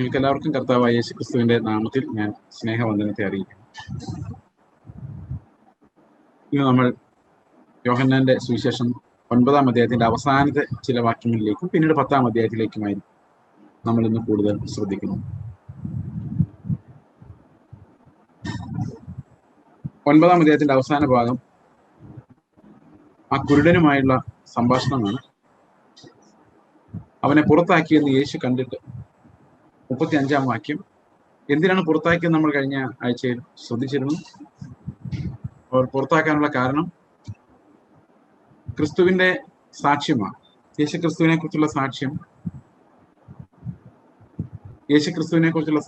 നിങ്ങൾക്ക് എല്ലാവർക്കും കർത്താവായ യേശു ക്രിസ്തുവിന്റെ നാമത്തിൽ ഞാൻ സ്നേഹവന്ദനത്തെ അറിയിക്കുന്നു. ഇന്ന് നമ്മൾ യോഹന്നാന്റെ സുവിശേഷം 9-ാം അധ്യായത്തിന്റെ അവസാനത്തെ ചില വാക്യങ്ങളിലേക്കും പിന്നീട് 10-ാം അധ്യായത്തിലേക്കുമായി നമ്മൾ ഇന്ന് കൂടുതൽ ശ്രദ്ധിക്കുന്നു. 9-ാം അധ്യായത്തിന്റെ അവസാന ഭാഗം ആ കുരുടനുമായുള്ള സംഭാഷണമാണ്. അവനെ പുറത്താക്കിയെന്ന് യേശു കണ്ടിട്ട് 35-ാം വാക്യം. എന്തിനാണ് പുറത്താക്കിയത് നമ്മൾ കഴിഞ്ഞ ആഴ്ചയിൽ ശ്രദ്ധിച്ചിരുന്നു. അവർ പുറത്താക്കാനുള്ള കാരണം ക്രിസ്തുവിന്റെ സാക്ഷ്യമാണ്. യേശു ക്രിസ്തുവിനെ കുറിച്ചുള്ള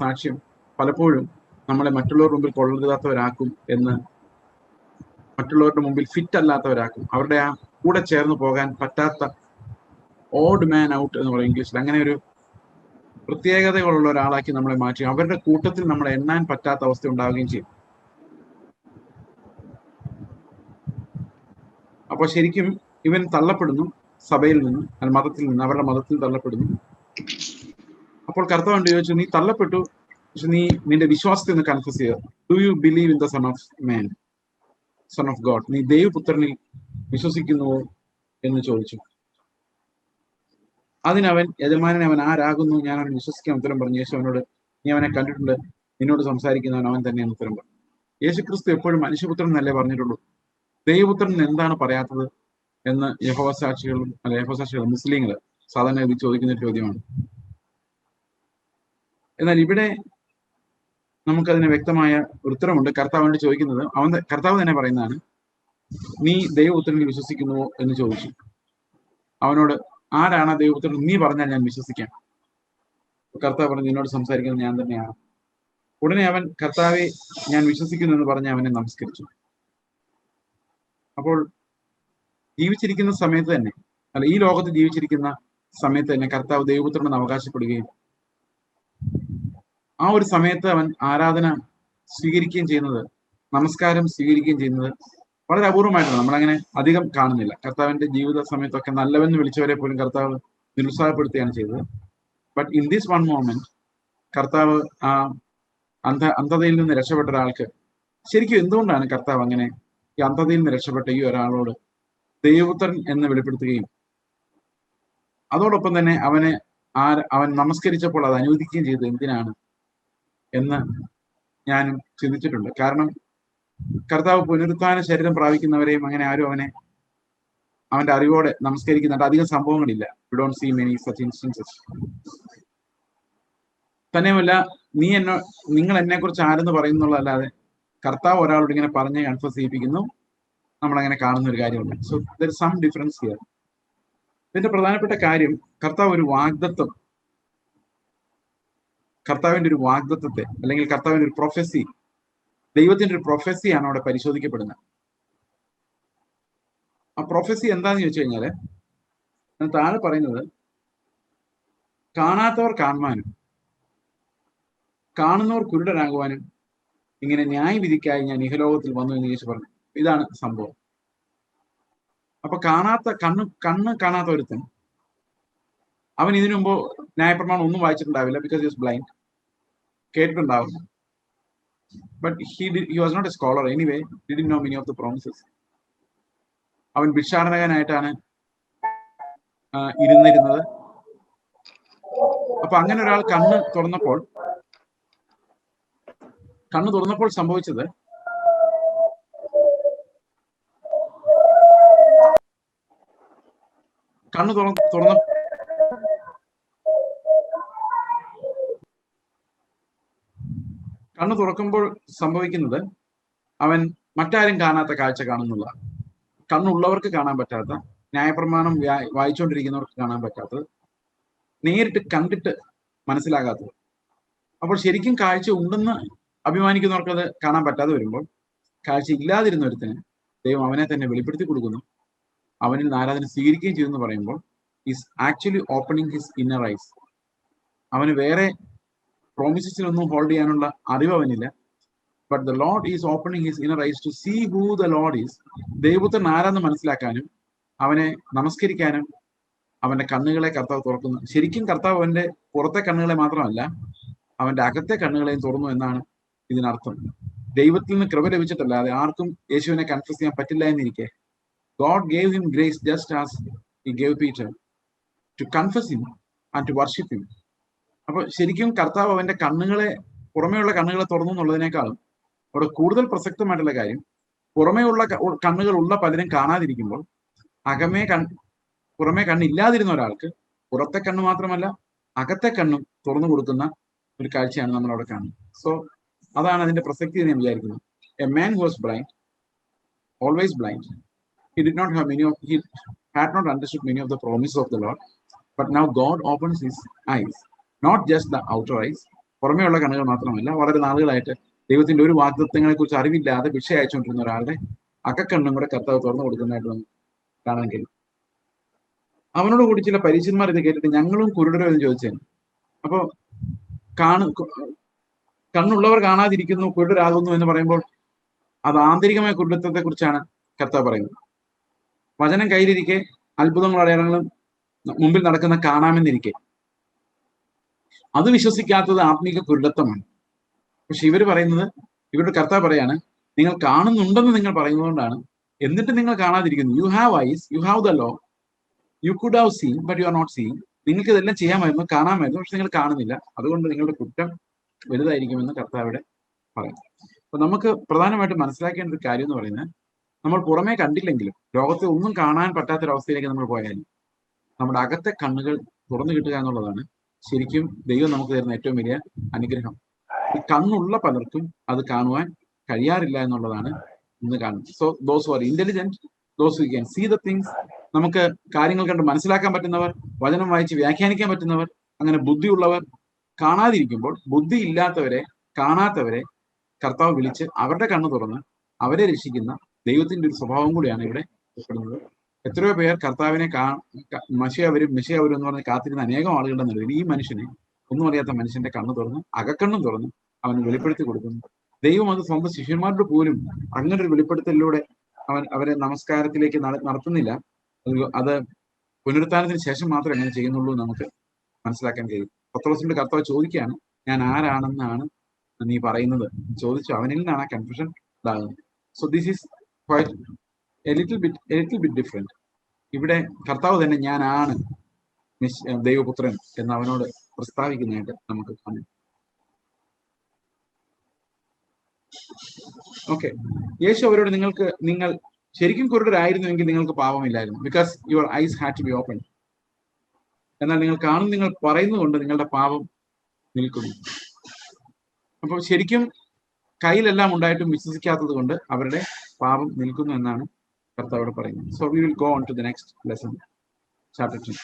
സാക്ഷ്യം പലപ്പോഴും നമ്മളെ മറ്റുള്ളവരുടെ മുമ്പിൽ കൊള്ളരുതാത്തവരാക്കും, മറ്റുള്ളവരുടെ മുമ്പിൽ ഫിറ്റ് അല്ലാത്തവരാക്കും. അവരുടെ ആ കൂടെ ചേർന്ന് പോകാൻ പറ്റാത്ത ഓഡ് മാൻ ഔട്ട് എന്ന് പറയും ഇംഗ്ലീഷിൽ. അങ്ങനെ ഒരു പ്രത്യേകതകളുള്ള ഒരാളാക്കി നമ്മളെ മാറ്റി അവരുടെ കൂട്ടത്തിൽ നമ്മളെ എണ്ണാൻ പറ്റാത്ത അവസ്ഥ ഉണ്ടാവുകയും ചെയ്യും. അപ്പോൾ ശരിക്കും ഇവൻ തള്ളപ്പെടുന്നു സഭയിൽ നിന്ന്, മതത്തിൽ നിന്ന്, അവരുടെ മതത്തിൽ തള്ളപ്പെടുന്നു. അപ്പോൾ കർത്താവ് ചോദിച്ചു, നീ തള്ളപ്പെട്ടു, പക്ഷെ നീ നിന്റെ വിശ്വാസത്തെ ഒന്ന് കൺഫ്യൂസ് ചെയ്യുക. Do you believe in the son of man, son of God? നീ ദൈവപുത്രനിൽ വിശ്വസിക്കുന്നുവോ എന്ന് ചോദിച്ചു. അതിനവൻ യജമാനൻ അവൻ ആരാകുന്നു, ഞാൻ അവൻ വിശ്വസിക്കാൻ ഉത്തരം പറഞ്ഞു. യേശു അവനോട്, നീ അവനെ കണ്ടിട്ടുണ്ട്, നിന്നോട് സംസാരിക്കുന്നവൻ അവൻ തന്നെയാണ് ഉത്തരം പറഞ്ഞു. യേശു ക്രിസ്തു എപ്പോഴും മനുഷ്യപുത്രൻ എന്നല്ലേ പറഞ്ഞിട്ടുള്ളൂ. ദൈവപുത്രൻ എന്താണ് പറയാത്തത് എന്ന് യഹോവസാക്ഷികൾ മുസ്ലിങ്ങൾ സാധാരണ ഇത് ചോദിക്കുന്ന ഒരു ചോദ്യമാണ്. എന്നാൽ ഇവിടെ നമുക്കതിന് വ്യക്തമായ ഉത്തരമുണ്ട്. കർത്താവിനോട് ചോദിക്കുന്നത്, കർത്താവ് തന്നെ പറയുന്നതാണ്, നീ ദൈവപുത്രനിൽ വിശ്വസിക്കുന്നുവോ എന്ന് ചോദിച്ചു. അവനോട്, ആരാണ് ദൈവപുത്രൻ? നീ പറഞ്ഞാൽ ഞാൻ വിശ്വസിക്കാം. കർത്താവ് പറഞ്ഞു, നിന്നോട് സംസാരിക്കുന്നത് ഞാൻ തന്നെയാണ്. ഉടനെ അവൻ, കർത്താവെ ഞാൻ വിശ്വസിക്കുന്നു എന്ന് പറഞ്ഞ് അവനെ നമസ്കരിച്ചു. അപ്പോൾ ജീവിച്ചിരിക്കുന്ന സമയത്ത് തന്നെ, ഈ ലോകത്ത് ജീവിച്ചിരിക്കുന്ന സമയത്ത് തന്നെ കർത്താവ് ദൈവപുത്രനെന്ന് അവകാശപ്പെടുകയും ആ ഒരു സമയത്ത് അവൻ ആരാധന സ്വീകരിക്കുകയും ചെയ്യുന്നത്, നമസ്കാരം സ്വീകരിക്കുകയും ചെയ്യുന്നത് വളരെ അപൂർവമായിട്ടാണ്. നമ്മളങ്ങനെ അധികം കാണുന്നില്ല. കർത്താവിന്റെ ജീവിത സമയത്തൊക്കെ നല്ലവെന്ന് വിളിച്ചവരെ പോലും കർത്താവ് നിരുത്സാഹപ്പെടുത്തുകയാണ് ചെയ്തത്. But in this one moment കർത്താവ് ആ അന്ധതയിൽ നിന്ന് രക്ഷപ്പെട്ട ഒരാൾക്ക്, ശരിക്കും എന്തുകൊണ്ടാണ് കർത്താവ് അങ്ങനെ ഈ അന്ധതയിൽ നിന്ന് രക്ഷപ്പെട്ട ഈ ഒരാളോട് ദൈവപുത്രൻ എന്ന് വെളിപ്പെടുത്തുകയും അതോടൊപ്പം തന്നെ അവൻ നമസ്കരിച്ചപ്പോൾ അത് അനുവദിക്കുകയും ചെയ്തത് എന്തിനാണ് എന്ന് ഞാനും ചിന്തിച്ചിട്ടുണ്ട്. കാരണം കർത്താവ് പുനരുത്ഥാന ശരീരം പ്രാപിക്കുന്നവരെയും അങ്ങനെ ആരും അവന്റെ അറിവോടെ നമസ്കരിക്കുന്നുണ്ട്. അധികം സംഭവങ്ങളില്ല. We don't see many such instances. തന്നെയുമല്ല, നിങ്ങൾ എന്നെ കുറിച്ച് ആരെന്ന് പറയുന്നുള്ളതല്ലാതെ കർത്താവ് ഒരാളോട് ഇങ്ങനെ പറഞ്ഞ് കൺഫ്യൂസ് ചെയ്യിപ്പിക്കുന്നു, നമ്മളങ്ങനെ കാണുന്ന ഒരു കാര്യമുണ്ട്. So there is some difference here. ഇതിന്റെ പ്രധാനപ്പെട്ട കാര്യം, കർത്താവിന്റെ ഒരു വാഗ്ദത്തത്തെ അല്ലെങ്കിൽ കർത്താവിന്റെ ഒരു പ്രൊഫസി, ദൈവത്തിന്റെ ഒരു പ്രൊഫസിയാണ് അവിടെ പരിശോധിക്കപ്പെടുന്നത്. ആ പ്രൊഫസി എന്താന്ന് ചോദിച്ചു കഴിഞ്ഞാല്, താഴെ പറയുന്നത്, കാണാത്തവർ കാണുവാനും കാണുന്നവർ കുരുടരാകുവാനും ഇങ്ങനെ ന്യായവിധിക്കായി ഞാൻ ഇഹലോകത്തിൽ വന്നു എന്ന് യേശു പറഞ്ഞു. ഇതാണ് സംഭവം. അപ്പൊ കണ്ണ് കാണാത്ത ഒരുത്തൻ, അവൻ ഇതിനു മുമ്പ് ന്യായപ്രമാണം ഒന്നും വായിച്ചിട്ടുണ്ടാവില്ല, ബിക്കോസ് ഹി വാസ് ബ്ലൈൻഡ്. കേട്ടിട്ടുണ്ടാവും, but he was not a scholar anyway. He didn't know many of the promises. അവൻ ഭിക്ഷാടകനായിട്ടാണ് ഇരുന്നിരുന്നത്. അപ്പൊ അങ്ങനെ ഒരാൾ കണ്ണ് തുറന്നപ്പോൾ സംഭവിച്ചത്, കണ്ണ് തുറക്കുമ്പോൾ സംഭവിക്കുന്നത്, അവൻ മറ്റാരും കാണാത്ത കാഴ്ച കാണുന്നുള്ള, കണ്ണുള്ളവർക്ക് കാണാൻ പറ്റാത്ത, ന്യായപ്രമാണം വായിച്ചുകൊണ്ടിരിക്കുന്നവർക്ക് കാണാൻ പറ്റാത്തത്, നേരിട്ട് കണ്ടിട്ട് മനസ്സിലാകാത്തത്. അപ്പോൾ ശരിക്കും കാഴ്ച ഉണ്ടെന്ന് അഭിമാനിക്കുന്നവർക്ക് അത് കാണാൻ പറ്റാതെ വരുമ്പോൾ, കാഴ്ച ഇല്ലാതിരുന്ന ഒരുത്തിന് ദൈവം അവനെ തന്നെ വെളിപ്പെടുത്തി കൊടുക്കുന്നു, അവനിൽ ആരാധന സ്വീകരിക്കുകയും ചെയ്തെന്ന് പറയുമ്പോൾ is actually opening his inner eyes. അവന് വേറെ പ്രോമിസസിലൊന്നും ഹോൾഡ് ചെയ്യാനുള്ള അറിവ് അവനില്ല. But the lord is opening his inner eyes to see who the lord is. ദൈവപുത്രൻ ആരാന്ന് മനസ്സിലാക്കാനും അവനെ നമസ്കരിക്കാനും അവന്റെ കണ്ണുകളെ കർത്താവ് തുറക്കുന്നു. ശരിക്കും കർത്താവ് അവന്റെ പുറത്തെ കണ്ണുകളെ മാത്രമല്ല, അവന്റെ അകത്തെ കണ്ണുകളെയും തുറന്നു എന്നാണ് ഇതിനർത്ഥം. ദൈവത്തിൽ നിന്ന് കൃപ ലഭിച്ചിട്ടല്ലാതെ ആർക്കും യേശുവിനെ കൺഫ്യസ് ചെയ്യാൻ പറ്റില്ല എന്നിരിക്കെ, God gave him grace just as he gave Peter to confess him and to worship him. അപ്പൊ ശരിക്കും കർത്താവ് അവന്റെ കണ്ണുകളെ, പുറമേയുള്ള കണ്ണുകളെ തുറന്നു എന്നുള്ളതിനേക്കാളും അവിടെ കൂടുതൽ പ്രസക്തമായിട്ടുള്ള കാര്യം, പുറമേയുള്ള കണ്ണുകൾ ഉള്ള പലരും കാണാതിരിക്കുമ്പോൾ പുറമേ കണ്ണില്ലാതിരുന്ന ഒരാൾക്ക് പുറത്തെ കണ്ണ് മാത്രമല്ല അകത്തെ കണ്ണും തുറന്നു കൊടുക്കുന്ന ഒരു കാഴ്ചയാണ് നമ്മൾ അവിടെ കാണുന്നത്. സോ അതാണ് അതിന്റെ പ്രസക്തി എന്ന് ഞാൻ വിചാരിക്കുന്നത്. A man who was blind, always blind, he had not understood many of the promises of the Lord, but now God opens his eyes, not just the outer eyes, പുറമേയുള്ള കണ്ണുകൾ മാത്രമല്ല, വളരെ നാളുകളായിട്ട് ദൈവത്തിന്റെ ഒരു വാഗ്ദത്തങ്ങളെ കുറിച്ച് അറിവില്ലാതെ ഭിക്ഷ അയച്ചുകൊണ്ടിരുന്ന ഒരാളുടെ അകക്കണ്ണും കൂടെ കർത്താവ് തുറന്നു കൊടുക്കുന്നതായിട്ട് നമുക്ക് കാണാൻ കഴിയും. അവനോട് കൂടി ചില പരീക്ഷന്മാർ ഇത് കേട്ടിട്ട് ഞങ്ങളും കുരുടരോ എന്ന് ചോദിച്ചേന്. അപ്പോ കണ്ണുള്ളവർ കാണാതിരിക്കുന്നു, കുരുടരാകുന്നു എന്ന് പറയുമ്പോൾ അത് ആന്തരികമായ കുരുടത്വത്തെ കുറിച്ചാണ് കർത്താവ് പറയുന്നത്. വചനം കയ്യിലിരിക്കെ അത്ഭുതങ്ങളും അടയാളങ്ങളും മുമ്പിൽ നടക്കുന്ന കാണാമെന്നിരിക്കെ അത് വിശ്വസിക്കാത്തത് ആത്മീക കുരുടത്വമാണ്. പക്ഷെ ഇവരുടെ കർത്താവ് പറയാണ്, നിങ്ങൾ കാണുന്നുണ്ടെന്ന് നിങ്ങൾ പറയുന്നതുകൊണ്ടാണ്, എന്നിട്ട് നിങ്ങൾ കാണാതിരിക്കുന്നു. You have eyes, you have the law, you could have seen but you are not seen. നിങ്ങൾക്ക് ഇതെല്ലാം ചെയ്യാമായിരുന്നു, കാണാമായിരുന്നു, പക്ഷെ നിങ്ങൾ കാണുന്നില്ല. അതുകൊണ്ട് നിങ്ങളുടെ കുറ്റം വലുതായിരിക്കുമെന്ന് കർത്താവിടെ പറയും. അപ്പൊ നമുക്ക് പ്രധാനമായിട്ട് മനസ്സിലാക്കേണ്ട ഒരു കാര്യം എന്ന് പറയുന്നത്, നമ്മൾ പുറമേ കണ്ടില്ലെങ്കിലും ലോകത്തെ ഒന്നും കാണാൻ പറ്റാത്തൊരവസ്ഥയിലേക്ക് നമ്മൾ പോയാലും നമ്മുടെ അകത്തെ കണ്ണുകൾ തുറന്നു കിട്ടുക എന്നുള്ളതാണ് ശരിക്കും ദൈവം നമുക്ക് തരുന്ന ഏറ്റവും വലിയ അനുഗ്രഹം. ഈ കണ്ണുള്ള പലർക്കും അത് കാണുവാൻ കഴിയാറില്ല എന്നുള്ളതാണ് ഇന്ന് കാണുന്നത്. So those who are intelligent, those who can see the things, നമുക്ക് കാര്യങ്ങൾ കണ്ട് മനസ്സിലാക്കാൻ പറ്റുന്നവർ, വചനം വായിച്ച് വ്യാഖ്യാനിക്കാൻ പറ്റുന്നവർ, അങ്ങനെ ബുദ്ധിയുള്ളവർ കാണാതിരിക്കുമ്പോൾ ബുദ്ധി ഇല്ലാത്തവരെ, കാണാത്തവരെ കർത്താവ് വിളിച്ച് അവരുടെ കണ്ണ് തുറന്ന് അവരെ രക്ഷിക്കുന്ന ദൈവത്തിന്റെ ഒരു സ്വഭാവം കൂടിയാണ് ഇവിടെ ഉൾപ്പെടുന്നത്. എത്രയോ പേർ കർത്താവിനെ മെശിയാവരും എന്ന് പറഞ്ഞ് കാത്തിരുന്ന അനേകം ആളുകളുടെ നടുവിൽ ഈ മനുഷ്യനെ, ഒന്നും അറിയാത്ത മനുഷ്യന്റെ കണ്ണ് തുറന്ന് അകക്കണ്ണും തുറന്ന് അവന് വെളിപ്പെടുത്തി കൊടുക്കുന്നു. ദൈവം അത് സ്വന്തം ശിഷ്യന്മാരുടെ പോലും അങ്ങനെ ഒരു വെളിപ്പെടുത്തലിലൂടെ അവരെ നമസ്കാരത്തിലേക്ക് നടത്തുന്നില്ല. അത് പുനരുത്ഥാനത്തിന് ശേഷം മാത്രമേ അങ്ങനെ ചെയ്യുന്നുള്ളൂ നമുക്ക് മനസ്സിലാക്കാൻ കഴിയും. പത്രോസിന്റെ കർത്താവ് ചോദിക്കുകയാണ്, ഞാൻ ആരാണെന്നാണ് നീ പറയുന്നത് ചോദിച്ചു. അവനിൽ നിന്നാണ് ആ കൺഫ്യൂഷൻ ഉണ്ടാകുന്നത്. So this is quite A little bit different. ഇവിടെ കർത്താവ് തന്നെ ഞാനാണ് ദൈവപുത്രൻ എന്ന് അവനോട് പ്രസ്താവിക്കുന്നതായിട്ട് നമുക്ക് കാണാം. ഓക്കെ, യേശു അവരോട് നിങ്ങൾ ശരിക്കും കുരുടരായിരുന്നുവെങ്കിൽ നിങ്ങൾക്ക് പാപമില്ലായിരുന്നു, because your eyes had to be open. എന്നാൽ നിങ്ങൾ പറയുന്നതുകൊണ്ട് നിങ്ങളുടെ പാപം നിൽക്കുന്നു. അപ്പോൾ ശരിക്കും കയ്യിലെല്ലാം ഉണ്ടായിട്ടും വിശ്വസിക്കാത്തത് കൊണ്ട് അവരുടെ പാപം നിൽക്കുന്നു എന്നാണ് കർത്താവ് പറയുന്നത്. So we will go on to the next lesson, chapter 2.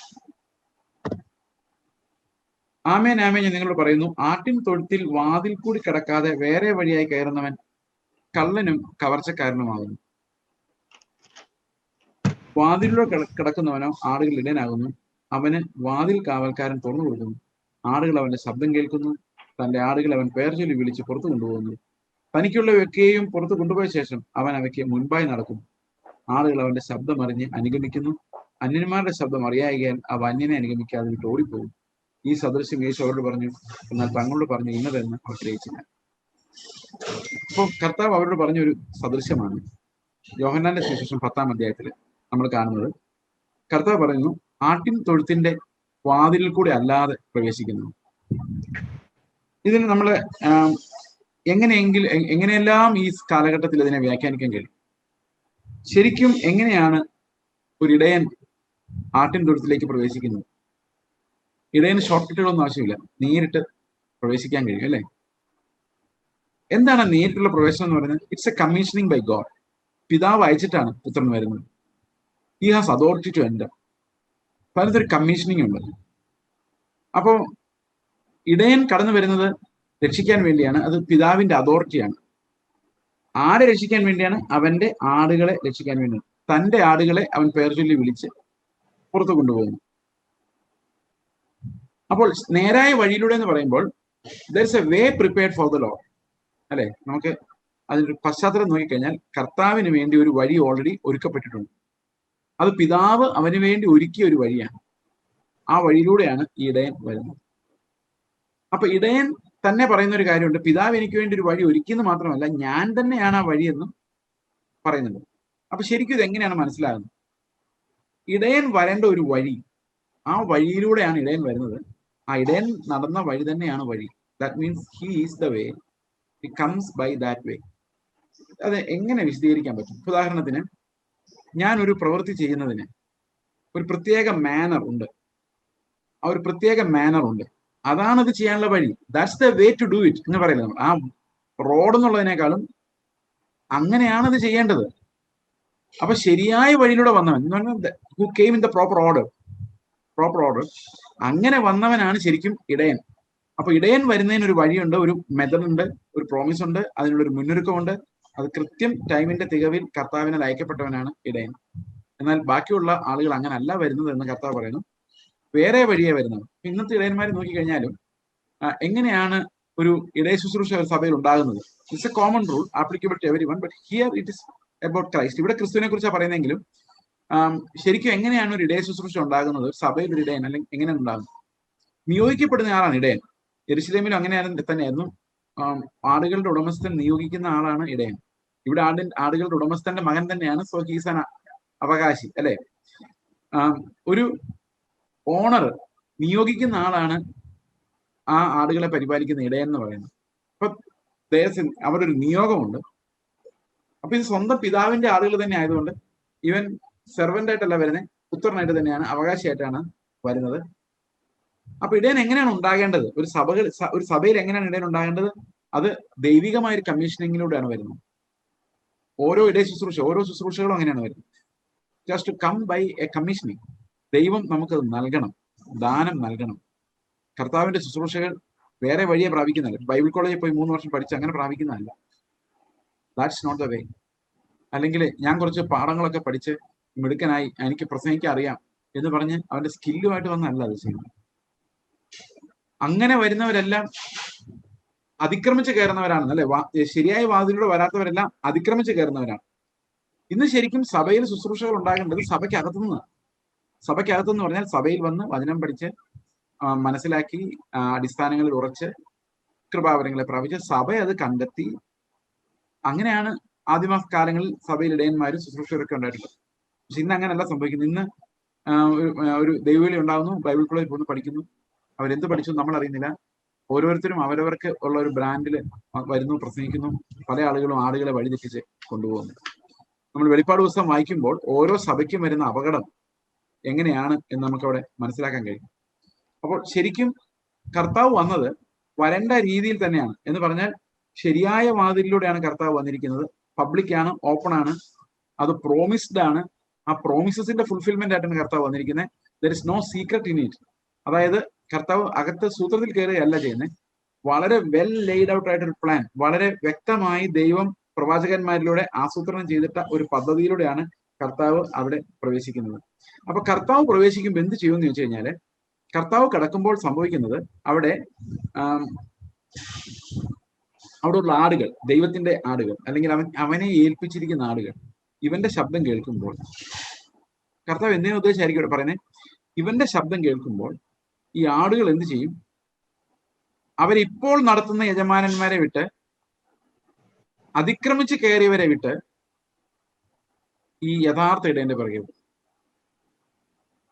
ആമേൻ ആമേൻ ഞാൻ നിങ്ങളോട് പറയുന്നു, ആട്ടിൻ തൊഴുത്തിൽ വാതിൽ കൂടി കിടക്കാതെ വേറെ വഴിയായി കയറുന്നവൻ കള്ളനും കവർച്ചക്കാരനുമാകുന്നു. വാതിലൂടെ കിടക്കുന്നവനോ ആടുകൾ ഇടയനാകുന്നു. അവന് വാതിൽ കാവൽക്കാരൻ തുറന്നു കൊടുക്കുന്നു. ആടുകൾ അവന്റെ ശബ്ദം കേൾക്കുന്നു. തന്റെ ആടുകൾ അവൻ പേർ ചൊല്ലി വിളിച്ച് പുറത്തു കൊണ്ടുപോകുന്നു. തനിക്കുള്ളവയൊക്കെയും പുറത്തു കൊണ്ടുപോയ ശേഷം അവൻ അവയ്ക്ക് മുൻപായി നടക്കുന്നു. ആളുകൾ അവന്റെ ശബ്ദം അറിഞ്ഞ് അനുഗമിക്കുന്നു. അന്യന്മാരുടെ ശബ്ദം അറിയായികയാൽ അവ അന്യനെ അനുഗമിക്കാതെ വിട്ട് ഓടിപ്പോകും. ഈ സദൃശ്യം യേശു അവരോട് പറഞ്ഞു, എന്നാൽ തങ്ങളോട് പറഞ്ഞു ഇന്നതെന്ന് അവർ ഗ്രഹിച്ചില്ല. അപ്പോൾ കർത്താവ് അവരോട് പറഞ്ഞൊരു സദൃശ്യമാണ് യോഹന്നാന്റെ സുവിശേഷം 10-ാം അധ്യായത്തിൽ നമ്മൾ കാണുന്നത്. കർത്താവ് പറയുന്നു, ആട്ടിൻ തൊഴുത്തിന്റെ വാതിലിൽ കൂടെ അല്ലാതെ പ്രവേശിക്കുന്നു. ഇതിന് നമ്മൾ എങ്ങനെയെല്ലാം ഈ കാലഘട്ടത്തിൽ ഇതിനെ വ്യാഖ്യാനിക്കാൻ കഴിയും. ശരിക്കും എങ്ങനെയാണ് ഒരു ഇടയൻ ആട്ടിൻ തൊഴുത്തിലേക്ക് പ്രവേശിക്കുന്നത്? ഇടയന് ഷോർട്ട് കട്ടുകളൊന്നും ആവശ്യമില്ല, നേരിട്ട് പ്രവേശിക്കാൻ കഴിയും, അല്ലേ? എന്താണ് നേരിട്ടുള്ള പ്രവേശനം എന്ന് പറയുന്നത്? It's a commissioning by God. പിതാവ് അയച്ചിട്ടാണ് പുത്രൻ വരുന്നത്. He has authority to enter. പലതൊരു കമ്മീഷനിങ് ഉണ്ട്. അപ്പോ ഇടയൻ കടന്നു വരുന്നത് രക്ഷിക്കാൻ വേണ്ടിയാണ്. അത് പിതാവിന്റെ അതോറിറ്റിയാണ്. ആരെ രക്ഷിക്കാൻ വേണ്ടിയാണ്? അവന്റെ ആടുകളെ രക്ഷിക്കാൻ വേണ്ടിയാണ്. തന്റെ ആടുകളെ അവൻ പേർ ചൊല്ലി വിളിച്ച് പുറത്തു കൊണ്ടുപോകുന്നു. അപ്പോൾ നേരായ വഴിയിലൂടെ എന്ന് പറയുമ്പോൾ there is a way prepared for the Lord, അല്ലെ? നമുക്ക് അതിന്റെ പശ്ചാത്തലം നോക്കിക്കഴിഞ്ഞാൽ കർത്താവിന് വേണ്ടി ഒരു വഴി ഓൾറെഡി ഒരുക്കപ്പെട്ടിട്ടുണ്ട്. അത് പിതാവ് അവന് വേണ്ടി ഒരുക്കിയ ഒരു വഴിയാണ്. ആ വഴിയിലൂടെയാണ് ഈ ഇടയൻ വരുന്നത്. അപ്പൊ ഇടയൻ തന്നെ പറയുന്ന ഒരു കാര്യമുണ്ട്, പിതാവ് എനിക്ക് വേണ്ടി ഒരു വഴി ഒരുക്കിയെന്ന് മാത്രമല്ല, ഞാൻ തന്നെയാണ് ആ വഴിയെന്നും പറയുന്നുണ്ട്. അപ്പൊ ശരിക്കും ഇത് എങ്ങനെയാണ് മനസ്സിലാകുന്നത്? ഇടയൻ വരേണ്ട ഒരു വഴി, ആ വഴിയിലൂടെയാണ് ഇടയൻ വരുന്നത്. ആ ഇടയൻ നടന്ന വഴി തന്നെയാണ് വഴി. That means he is the way, he comes by that way. അത് എങ്ങനെ വിശദീകരിക്കാൻ പറ്റും? ഉദാഹരണത്തിന്, ഞാൻ ഒരു പ്രവൃത്തി ചെയ്യുന്നതിന് ഒരു പ്രത്യേക മാനർ ഉണ്ട്, ആ ഒരു പ്രത്യേക മാനർ ഉണ്ട്, അതാണത് ചെയ്യാനുള്ള വഴി. That's the way to do it എന്ന് പറയുന്നത് നമ്മൾ. ആ റോഡ് എന്നുള്ളതിനേക്കാളും അങ്ങനെയാണത് ചെയ്യേണ്ടത്. അപ്പൊ ശരിയായ വഴിയിലൂടെ വന്നവൻ എന്ന് പറഞ്ഞാൽ who came in the proper order, അങ്ങനെ വന്നവനാണ് ശരിക്കും ഇടയൻ. അപ്പൊ ഇടയൻ വരുന്നതിന് ഒരു വഴിയുണ്ട്, ഒരു മെത്തഡ് ഉണ്ട്, ഒരു പ്രോമിസ് ഉണ്ട്, അതിനുള്ളൊരു മുന്നൊരുക്കമുണ്ട്. അത് കൃത്യം ടൈമിന്റെ തികവിൽ കർത്താവിനാൽ അയക്കപ്പെട്ടവനാണ് ഇടയൻ. എന്നാൽ ബാക്കിയുള്ള ആളുകൾ അങ്ങനെ അല്ല വരുന്നത് എന്ന് കർത്താവ് പറയുന്നു, വേറെ വഴിയെ വരുന്നത്. ഇന്നത്തെ ഇടയന്മാരെ നോക്കിക്കഴിഞ്ഞാലും എങ്ങനെയാണ് ഒരു ഇടയ ശുശ്രൂഷ സഭയിൽ ഉണ്ടാകുന്നത്? It's a common rule applicable to every one, but here it is about Christ. ഇവിടെ ക്രിസ്തുവിനെ കുറിച്ചാണ് പറയുന്നെങ്കിലും ശരിക്കും എങ്ങനെയാണ് ഒരു ഇടയ ശുശ്രൂഷ ഉണ്ടാകുന്നത്? സഭയിൽ ഒരു ഇടയൻ അല്ലെങ്കിൽ എങ്ങനെയാണ് ഉണ്ടാകുന്നത്? നിയോഗിക്കപ്പെടുന്ന ആളാണ് ഇടയൻ. യെരുശലേമിലും അങ്ങനെ തന്നെയായിരുന്നു. ആടുകളുടെ ഉടമസ്ഥൻ നിയോഗിക്കുന്ന ആളാണ് ഇടയൻ. ഇവിടെ ആടുകളുടെ ഉടമസ്ഥന്റെ മകൻ തന്നെയാണ്, സോ ഹീസ് ആൻ അവകാശി, അല്ലെ? ഒരു ഓണർ നിയോഗിക്കുന്ന ആളാണ് ആ ആടുകളെ പരിപാലിക്കുന്ന ഇടയൻ എന്ന് പറയുന്നത്. അപ്പൊ അവിടെ ഒരു നിയോഗമുണ്ട്. അപ്പൊ ഇത് സ്വന്തം പിതാവിന്റെ ആളുകൾ തന്നെ ആയതുകൊണ്ട് ഇവൻ സെർവന്റ് ആയിട്ടല്ല വരുന്നത്, പുത്രനായിട്ട് തന്നെയാണ്, അവകാശിയായിട്ടാണ് വരുന്നത്. അപ്പൊ ഇടയൻ എങ്ങനെയാണ് ഉണ്ടാകേണ്ടത്? ഒരു സഭയിൽ എങ്ങനെയാണ് ഇടയൻ ഉണ്ടാകേണ്ടത്? അത് ദൈവികമായ ഒരു കമ്മീഷനിങ്ങിലൂടെയാണ് വരുന്നത്. ഓരോ ശുശ്രൂഷകളും അങ്ങനെയാണ് വരുന്നത്. Just to come by a commissioning. ദൈവം നമുക്കത് നൽകണം, ദാനം നൽകണം. കർത്താവിന്റെ ശുശ്രൂഷകൾ വേറെ വഴിയെ പ്രാപിക്കുന്നതല്ല. ബൈബിൾ കോളേജിൽ പോയി 3 വർഷം പഠിച്ച് അങ്ങനെ പ്രാപിക്കുന്നതല്ല. That's not the way. അല്ലെങ്കിൽ ഞാൻ കുറച്ച് പാഠങ്ങളൊക്കെ പഠിച്ച് മിടുക്കനായി എനിക്ക് പ്രസംഗിക്കാൻ അറിയാം എന്ന് പറഞ്ഞ് അവന്റെ സ്കില്ലുമായിട്ട് വന്നല്ല അത് ചെയ്യുന്നത്. അങ്ങനെ വരുന്നവരെല്ലാം അതിക്രമിച്ച് കയറുന്നവരാണ്, അല്ലെ? ശരിയായ വാതിലൂടെ വരാത്തവരെല്ലാം അതിക്രമിച്ച് കയറുന്നവരാണ്. ഇന്ന് ശരിക്കും സഭയിൽ ശുശ്രൂഷകൾ ഉണ്ടാകേണ്ടത് സഭയ്ക്കകത്തെന്ന് പറഞ്ഞാൽ സഭയിൽ വന്ന് വചനം പഠിച്ച് മനസ്സിലാക്കി അടിസ്ഥാനങ്ങളിൽ ഉറച്ച് കൃപാവരങ്ങളെ പ്രാപിച്ച് സഭ അത് കണ്ടെത്തി. അങ്ങനെയാണ് ആദിമ കാലങ്ങളിൽ സഭയിൽ ഇടയന്മാരും ശുശ്രൂഷകരൊക്കെ ഉണ്ടായിട്ടുള്ളത്. പക്ഷെ ഇന്ന് അങ്ങനെയല്ല സംഭവിക്കുന്നത്. ഇന്ന് ഒരു ദൈവവിളി ഉണ്ടാകുന്നു, ബൈബിൾ കോളേജിൽ പോകുന്നു, പഠിക്കുന്നു. അവരെന്ത് പഠിച്ചു നമ്മൾ അറിയുന്നില്ല. ഓരോരുത്തരും അവരവർക്ക് ഉള്ള ഒരു ബ്രാൻഡിൽ വരുന്നു, പ്രസംഗിക്കുന്നു. പല ആളുകളും ആളുകളെ വഴിതെറ്റിച്ച് കൊണ്ടുപോകുന്നു. നമ്മൾ വെളിപ്പാട് പുസ്തകം വായിക്കുമ്പോൾ ഓരോ സഭയ്ക്കും വരുന്ന അപകടം എങ്ങനെയാണ് എന്ന് നമുക്ക് അവിടെ മനസ്സിലാക്കാൻ കഴിയും. അപ്പോൾ ശരിക്കും കർത്താവ് വന്നത് വരേണ്ട രീതിയിൽ തന്നെയാണ് എന്ന് പറഞ്ഞാൽ ശരിയായ വാതിലിലൂടെയാണ് കർത്താവ് വന്നിരിക്കുന്നത്. പബ്ലിക് ആണ്, ഓപ്പൺ ആണ്, അത് പ്രോമിസ്ഡ് ആണ്. ആ പ്രോമിസസിന്റെ ഫുൾഫിൽമെന്റ് ആയിട്ടാണ് കർത്താവ് വന്നിരിക്കുന്നത്. There is no secret in it. അതായത് കർത്താവ് അകത്ത് സൂത്രത്തിൽ കയറുകയല്ല ചെയ്യുന്നത്. വളരെ വെൽ ലെയ്ഡ് ഔട്ട് ആയിട്ടൊരു പ്ലാൻ, വളരെ വ്യക്തമായി ദൈവം പ്രവാചകന്മാരിലൂടെ ആസൂത്രണം ചെയ്തിട്ട ഒരു പദ്ധതിയിലൂടെയാണ് കർത്താവ് അവിടെ പ്രവേശിക്കുന്നത്. അപ്പൊ കർത്താവ് പ്രവേശിക്കുമ്പോൾ എന്ത് ചെയ്യുമെന്ന് ചോദിച്ചു കഴിഞ്ഞാല്, കർത്താവ് കടക്കുമ്പോൾ സംഭവിക്കുന്നത് അവിടെ ഉള്ള ആടുകൾ, ദൈവത്തിന്റെ ആടുകൾ, അല്ലെങ്കിൽ അവനെ ഏൽപ്പിച്ചിരിക്കുന്ന ആടുകൾ ഇവന്റെ ശബ്ദം കേൾക്കുമ്പോൾ, കർത്താവ് എന്തിനെ ഉദ്ദേശിച്ചായിരിക്കും ഇവിടെ പറയുന്നത്? ഇവന്റെ ശബ്ദം കേൾക്കുമ്പോൾ ഈ ആടുകൾ എന്ത് ചെയ്യും? അവരിപ്പോൾ നടത്തുന്ന യജമാനന്മാരെ വിട്ട്, അതിക്രമിച്ച് കയറിയവരെ വിട്ട് ഈ യഥാർത്ഥ ഇടയന്റെ പിറകെ പോകും.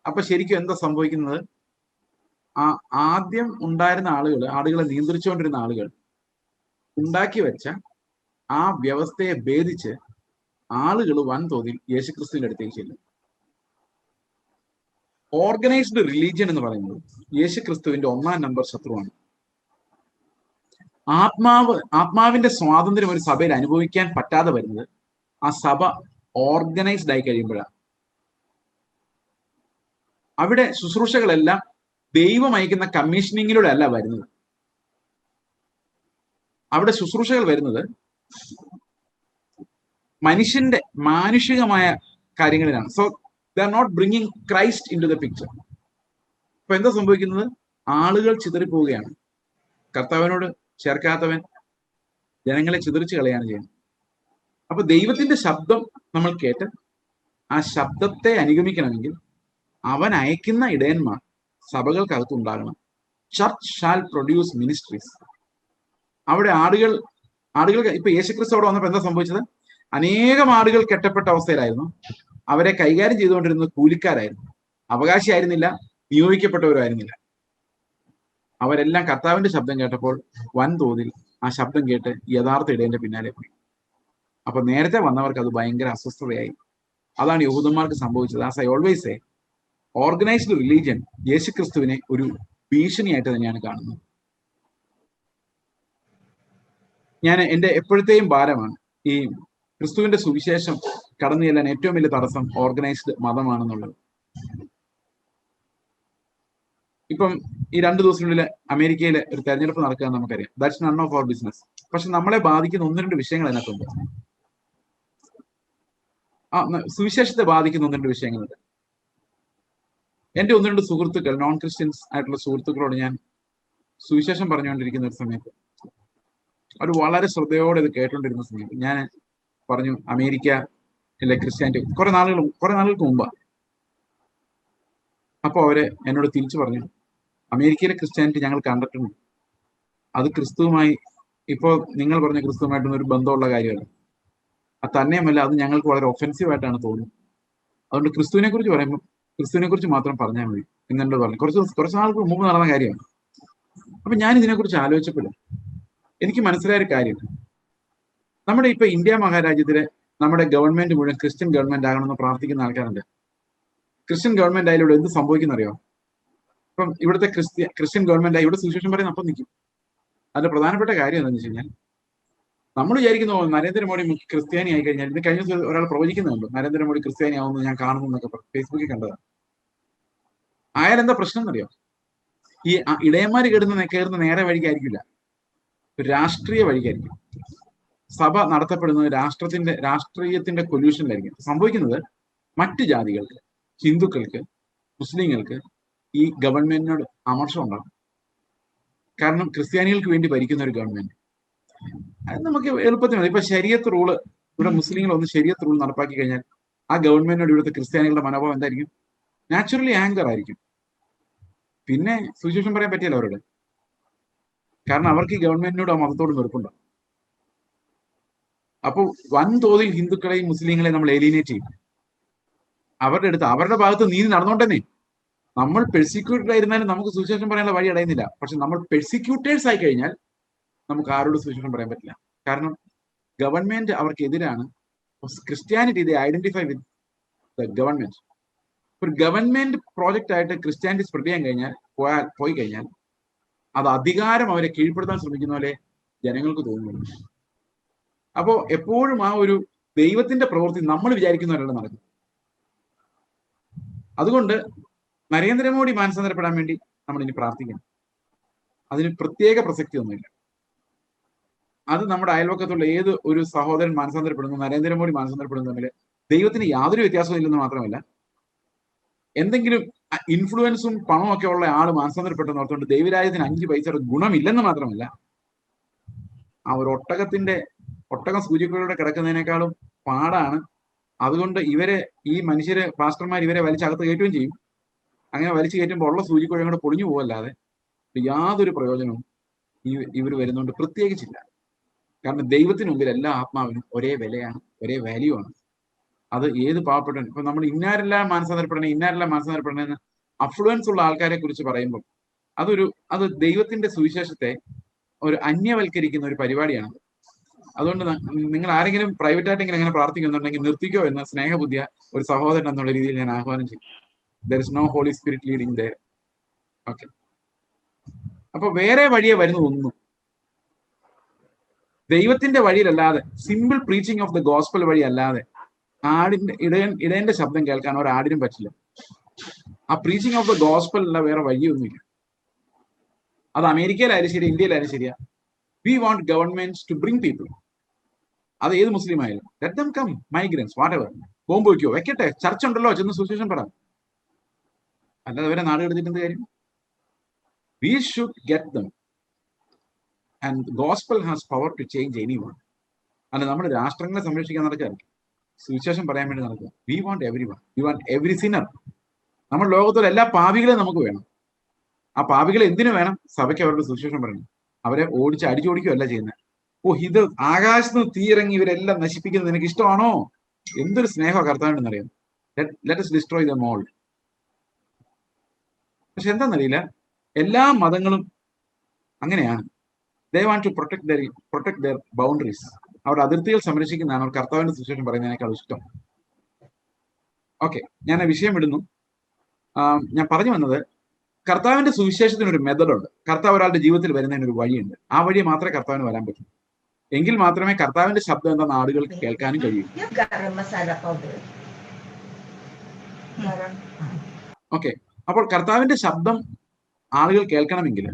അപ്പൊ ശരിക്കും എന്താ സംഭവിക്കുന്നത്? ആ ആദ്യം ഉണ്ടായിരുന്ന ആടുകളെ നിയന്ത്രിച്ചുകൊണ്ടിരുന്ന ആളുകൾ ഉണ്ടാക്കി വെച്ച ആ വ്യവസ്ഥയെ ഭേദിച്ച് ആളുകൾ വൻതോതിൽ യേശുക്രിസ്തുവിന്റെ അടുത്തേക്ക് ചെല്ലും. ഓർഗനൈസ്ഡ് റിലീജിയൻ എന്ന് പറയുന്നത് യേശുക്രിസ്തുവിന്റെ 1-ാം നമ്പർ ശത്രുവാണ്. ആത്മാവിന്റെ സ്വാതന്ത്ര്യം ഒരു സഭയിൽ അനുഭവിക്കാൻ പറ്റാതെ വരുന്നത് ആ സഭ ഓർഗനൈസ്ഡ് ആയി കഴിയുമ്പോഴാണ്. അവിടെ ശുശ്രൂഷകളെല്ലാം ദൈവം അയക്കുന്ന കമ്മീഷനിങ്ങിലൂടെ അല്ല വരുന്നത്. അവിടെ ശുശ്രൂഷകൾ വരുന്നത് മനുഷ്യന്റെ മാനുഷികമായ കാര്യങ്ങളിലാണ്. So they are not bringing Christ into the picture. അപ്പൊ എന്താ സംഭവിക്കുന്നത്? ആളുകൾ ചിതറിപ്പോവുകയാണ്. കർത്താവിനോട് ചേർക്കാത്തവൻ ജനങ്ങളെ ചിതറിച്ച് കളയാണ് ചെയ്യുന്നത്. അപ്പൊ ദൈവത്തിന്റെ ശബ്ദം നമ്മൾ കേട്ട് ആ ശബ്ദത്തെ അനുഗമിക്കണമെങ്കിൽ അവൻ അയക്കുന്ന ഇടയന്മാർ സഭകൾക്കകത്ത് ഉണ്ടാകണം. Church shall produce ministries. അവിടെ ആടുകൾ ഇപ്പൊ യേശുക്രിസ്തു അവിടെ വന്നപ്പോ എന്താ സംഭവിച്ചത്? അനേകം ആടുകൾ കെട്ടപ്പെട്ട അവസ്ഥയിലായിരുന്നു. അവരെ കൈകാര്യം ചെയ്തുകൊണ്ടിരുന്നത് കൂലിക്കാരായിരുന്നു, അവകാശിയായിരുന്നില്ല, നിയോഗിക്കപ്പെട്ടവരായിരുന്നില്ല. അവരെല്ലാം കർത്താവിന്റെ ശബ്ദം കേട്ടപ്പോൾ വൻതോതിൽ ആ ശബ്ദം കേട്ട് യഥാർത്ഥ ഇടയന്റെ പിന്നാലെ പോയി. അപ്പൊ നേരത്തെ വന്നവർക്ക് അത് ഭയങ്കര അസ്വസ്ഥതയായി. അതാണ് യഹൂദന്മാർക്ക് സംഭവിച്ചത്. As I always say, organised religion യേശുക്രിസ്തുവിനെ ഒരു ഭീഷണിയായിട്ട് തന്നെയാണ് കാണുന്നത്. ഞാൻ എന്റെ എപ്പോഴത്തെയും ഭാരമാണ് ഈ ക്രിസ്തുവിന്റെ സുവിശേഷം കടന്നു ചെല്ലാൻ ഏറ്റവും വലിയ തടസ്സം ഓർഗനൈസ്ഡ് മതമാണെന്നുള്ളത്. ഇപ്പം ഈ 2 ദിവസത്തിനുള്ളിൽ അമേരിക്കയിലെ ഒരു തെരഞ്ഞെടുപ്പ് നടക്കുക എന്ന് നമുക്കറിയാം. That's none of our business. പക്ഷെ നമ്മളെ ബാധിക്കുന്ന 1-2 വിഷയങ്ങൾ അതിനകത്തുണ്ട്. സുവിശേഷത്തെ ബാധിക്കുന്ന 1-2 വിഷയങ്ങളുണ്ട്. എന്റെ 1-2 സുഹൃത്തുക്കൾ, നോൺ ക്രിസ്ത്യൻസ് ആയിട്ടുള്ള സുഹൃത്തുക്കളോട് ഞാൻ സുവിശേഷം പറഞ്ഞുകൊണ്ടിരിക്കുന്ന ഒരു സമയത്ത് അവർ വളരെ ശ്രദ്ധയോടെ ഇത് കേട്ടോണ്ടിരുന്ന സമയത്ത് ഞാൻ പറഞ്ഞു, അമേരിക്കയിലെ ക്രിസ്ത്യാനിറ്റി കുറെ നാളുകൾക്ക് മുമ്പാണ്. അപ്പൊ അവര് എന്നോട് തിരിച്ചു പറഞ്ഞു, അമേരിക്കയിലെ ക്രിസ്ത്യാനിറ്റി ഞങ്ങൾ കണ്ടിട്ടുണ്ട്, അത് ക്രിസ്തുവുമായി ഇപ്പോ നിങ്ങൾ പറഞ്ഞ ക്രിസ്തുവുമായിട്ടൊന്നും ഒരു ബന്ധമുള്ള കാര്യമല്ല. അത് തന്നെയുമല്ല, അത് ഞങ്ങൾക്ക് വളരെ ഒഫെൻസീവ് ആയിട്ടാണ് തോന്നുന്നത്. അതുകൊണ്ട് ക്രിസ്തുവിനെ കുറിച്ച് പറയുമ്പോൾ ക്രിസ്തുവിനെ കുറിച്ച് മാത്രം പറഞ്ഞാൽ മതി എന്നോട് പറഞ്ഞു. കുറച്ച് നാൾക്ക് മുമ്പ് നടന്ന കാര്യമാണ്. അപ്പൊ ഞാൻ ഇതിനെക്കുറിച്ച് ആലോചിച്ചപ്പോഴും എനിക്ക് മനസ്സിലായ ഒരു കാര്യം, നമ്മുടെ ഇപ്പൊ ഇന്ത്യ മഹാരാജ്യത്തിലെ നമ്മുടെ ഗവൺമെന്റ് മുഴുവൻ ക്രിസ്ത്യൻ ഗവൺമെന്റ് ആകണമെന്ന് പ്രാർത്ഥിക്കുന്ന ആൾക്കാരുണ്ട്. ക്രിസ്ത്യൻ ഗവൺമെന്റ് ആയാലും എന്ത് സംഭവിക്കുന്നറിയോ? ഇപ്പം ഇവിടുത്തെ ക്രിസ്ത്യൻ ഗവൺമെന്റ് ആയി ഇവിടെ സുവിശേഷം പറയുന്ന അപ്പം നിൽക്കും. അതിന്റെ പ്രധാനപ്പെട്ട കാര്യം എന്താണെന്ന് വെച്ച് കഴിഞ്ഞാൽ, നമ്മൾ വിചാരിക്കുന്നു നരേന്ദ്രമോദി ക്രിസ്ത്യാനി ആയി കഴിഞ്ഞാൽ, ഇത് കഴിഞ്ഞ ദിവസം ഒരാൾ പ്രവചിക്കുന്നുണ്ട് നരേന്ദ്രമോദി ക്രിസ്ത്യാനി ആവുമെന്ന് ഞാൻ കാണുന്നു എന്നൊക്കെ ഫേസ്ബുക്കിൽ കണ്ടതാണ്. ആയാലെന്താ പ്രശ്നം എന്നറിയോ? ഈ ഇടയന്മാര് കയറുന്ന നേരെ വഴിക്കായിരിക്കില്ല, രാഷ്ട്രീയ വഴിക്കായിരിക്കും. സഭ നടത്തപ്പെടുന്നത് രാഷ്ട്രീയത്തിന്റെ കൊല്യൂഷനിലായിരിക്കും. സംഭവിക്കുന്നത് മറ്റു ജാതികൾക്ക്, ഹിന്ദുക്കൾക്ക്, മുസ്ലിങ്ങൾക്ക് ഈ ഗവൺമെന്റിനോട് അമർഷം ഉണ്ടാകും. കാരണം ക്രിസ്ത്യാനികൾക്ക് വേണ്ടി ഭരിക്കുന്ന ഒരു ഗവൺമെന്റ്. അത് നമുക്ക് എളുപ്പത്തിൽ മതി. ഇപ്പൊ ശരീഅത്ത് റൂള് ഇവിടെ മുസ്ലിങ്ങൾ ഒന്ന് ശരീഅത്ത് റൂൾ നടപ്പാക്കി കഴിഞ്ഞാൽ ആ ഗവൺമെന്റിനോട് ഇവിടുത്തെ ക്രിസ്ത്യാനികളുടെ മനോഭാവം എന്തായിരിക്കും? നാച്ചുറലി ആങ്കർ ആയിരിക്കും. പിന്നെ സുവിശേഷം പറയാൻ പറ്റിയല്ലോ അവരോട്, കാരണം അവർക്ക് ഈ ഗവൺമെന്റിനോട് ആ മതത്തോട് വെറുപ്പുണ്ടാവും. അപ്പോൾ വൻതോതിൽ ഹിന്ദുക്കളെയും മുസ്ലിങ്ങളെയും നമ്മൾ ഏലിയനേറ്റ് ചെയ്യും. അവരുടെ ഭാഗത്ത് നീതി നടന്നുകൊണ്ടെന്നേ. നമ്മൾ പെർസിക്യൂട്ടഡ് ആയിരുന്നാലും നമുക്ക് സുവിശേഷം പറയാനുള്ള വഴി അടയുന്നില്ല. പക്ഷെ നമ്മൾ പെർസിക്യൂട്ടേഴ്സ് ആയി കഴിഞ്ഞാൽ നമുക്ക് ആരോട് സുവിശേഷം പറയാൻ പറ്റില്ല. കാരണം ഗവൺമെന്റ് അവർക്ക് എതിരാണ്. Christianity they identify with the government. ഒരു ഗവൺമെന്റ് പ്രോജക്റ്റ് ആയിട്ട് ക്രിസ്ത്യാനിറ്റി സ്പ്രെഡ് ചെയ്യാൻ പോയി കഴിഞ്ഞാൽ അത് അധികാരം അവരെ കീഴ്പ്പെടുത്താൻ ശ്രമിക്കുന്ന പോലെ ജനങ്ങൾക്ക് തോന്നുന്നു. അപ്പോ എപ്പോഴും ആ ഒരു ദൈവത്തിന്റെ പ്രവൃത്തി നമ്മൾ വിചാരിക്കുന്നവരല്ല നടക്കും. അതുകൊണ്ട് നരേന്ദ്രമോദി മാനസാന്തരപ്പെടാൻ വേണ്ടി നമ്മൾ ഇനി പ്രാർത്ഥിക്കണം. അതിന് പ്രത്യേക പ്രസക്തി ഒന്നുമില്ല. അത് നമ്മുടെ അയൽവക്കത്തുള്ള ഏത് ഒരു സഹോദരൻ മാനസാന്തരപ്പെടുന്നു, നരേന്ദ്രമോദി മാനസാന്തരപ്പെടുന്നു തമ്മിൽ ദൈവത്തിന് യാതൊരു വ്യത്യാസവും ഇല്ലെന്ന് മാത്രമല്ല, എന്തെങ്കിലും ഇൻഫ്ലുവൻസും പണവും ഒക്കെ ഉള്ള ആള് മാനസാന്തരപ്പെട്ടെന്ന് ഓർത്തുകൊണ്ട് ദൈവരാജ്യത്തിന് 5 പൈസയുടെ ഗുണമില്ലെന്ന് മാത്രമല്ല, ആ ഒരു ഒട്ടകം സൂചിക്കോയിലൂടെ കിടക്കുന്നതിനേക്കാളും പാടാണ്. അതുകൊണ്ട് ഈ മനുഷ്യര് പാസ്റ്റർമാർ ഇവരെ വലിച്ചകത്ത് കയറ്റുകയും ചെയ്യും. അങ്ങനെ വലിച്ചു കയറ്റുമ്പോൾ ഉള്ള സൂചിക്കോഴം കൂടെ പൊളിഞ്ഞു പോകല്ലാതെ യാതൊരു പ്രയോജനവും ഇവർ വരുന്നതുകൊണ്ട് പ്രത്യേകിച്ചില്ല. കാരണം ദൈവത്തിന് മുമ്പിൽ എല്ലാ ആത്മാവിനും ഒരേ വിലയാണ്, ഒരേ വാല്യൂ ആണ്. അത് ഏത് പാവപ്പെട്ട, ഇപ്പൊ നമ്മൾ ഇന്നാരെല്ലാം മാനസാന്തരപ്പെടണമെന്ന് അഫ്ലുവൻസ് ഉള്ള ആൾക്കാരെ കുറിച്ച് പറയുമ്പോൾ അത് ദൈവത്തിന്റെ സുവിശേഷത്തെ ഒരു അന്യവൽക്കരിക്കുന്ന ഒരു പരിപാടിയാണ്. അതുകൊണ്ട് നിങ്ങൾ ആരെങ്കിലും പ്രൈവറ്റ് ആയിട്ടെങ്കിലും അങ്ങനെ പ്രാർത്ഥിക്കുന്നുണ്ടെങ്കിൽ നിർത്തിക്കോ എന്ന് സ്നേഹബുദ്ധിയ ഒരു സഹോദരൻ എന്നുള്ള രീതിയിൽ ഞാൻ ആഹ്വാനം ചെയ്യും. There is no Holy Spirit leading there. Okay. അപ്പൊ വേറെ വഴിയെ വരുന്നത് ഒന്നും ദൈവത്തിന്റെ വഴിയിലല്ലാതെ, simple preaching of the gospel വഴി അല്ലാതെ ഇടയന്റെ ശബ്ദം കേൾക്കാൻ ഒരാടിനും പറ്റില്ല. ആ പ്രീച്ചിങ് ഓഫ് ദ ഗോസ്പൽ അല്ല വേറെ വഴിയൊന്നുമില്ല. അത് അമേരിക്കയിലായാലും ശരി, ഇന്ത്യയിലായാലും ശരിയാ. We want governments to bring people. അത് ഏത് മുസ്ലിം ആയാലും, let them come, migrants, whatever. Bomb വയ്ക്കോ, വെക്കട്ടെ, ചർച്ച ഉണ്ടല്ലോ, ചെന്ന് സുവിശേഷം പറയാം. അല്ലാതെ അവരെ നാട് കടത്തിട്ട് എന്ത് കാര്യം? We should get them. And the gospel has power to change anyone. അല്ല നമ്മൾ രാഷ്ട്രങ്ങളെ സംരക്ഷിക്കാൻ നടക്കുകയാണ്, സുവിശേഷം പറയാൻ വേണ്ടി നടക്കുക. We want everyone. We want every sinner. നമ്മുടെ ലോകത്തിലെ എല്ലാ പാപികളെയും നമുക്ക് വേണം. ആ പാപികളെ എന്തിനു വേണം? സഭയ്ക്ക് അവരുടെ സുവിശേഷം പറയണം. അവരെ ഓടിച്ച് അടിച്ചോടിക്കുകയല്ല ചെയ്യുന്നത്. ഓ, ഇത് ആകാശത്ത് നിന്ന് തീയിറങ്ങി ഇവരെല്ലാം നശിപ്പിക്കുന്നത് നിനക്ക് ഇഷ്ടമാണോ? എന്തൊരു സ്നേഹമാണ് കർത്താവിനെന്നറിയാം. Let us destroy them all. പക്ഷെ എന്താണെന്നറിയില്ല, എല്ലാ മതങ്ങളും അങ്ങനെയാണ്. they want to protect their boundaries. അവരുടെ അതിർത്തികൾ സംരക്ഷിക്കുന്നതാണ് അവർ കർത്താവിന്റെ സുവിശേഷം പറയുന്നതിനേക്കാൾ ഇഷ്ടം. ഓക്കെ, ഞാൻ ആ വിഷയം വിടുന്നു. ഞാൻ പറഞ്ഞു വന്നത്, കർത്താവിന്റെ സുവിശേഷത്തിന് ഒരു മെത്തഡ് ഉണ്ട്. കർത്താവ് ഒരാളുടെ ജീവിതത്തിൽ വരുന്നതിന് ഒരു വഴിയുണ്ട്. ആ വഴി മാത്രമേ കർത്താവിന് വരാൻ പറ്റൂ. എങ്കിൽ മാത്രമേ കർത്താവിന്റെ ശബ്ദം എന്താ ആളുകൾക്ക് കേൾക്കാനും കഴിയൂ. ഓക്കെ, അപ്പോൾ കർത്താവിന്റെ ശബ്ദം ആളുകൾ കേൾക്കണമെങ്കിൽ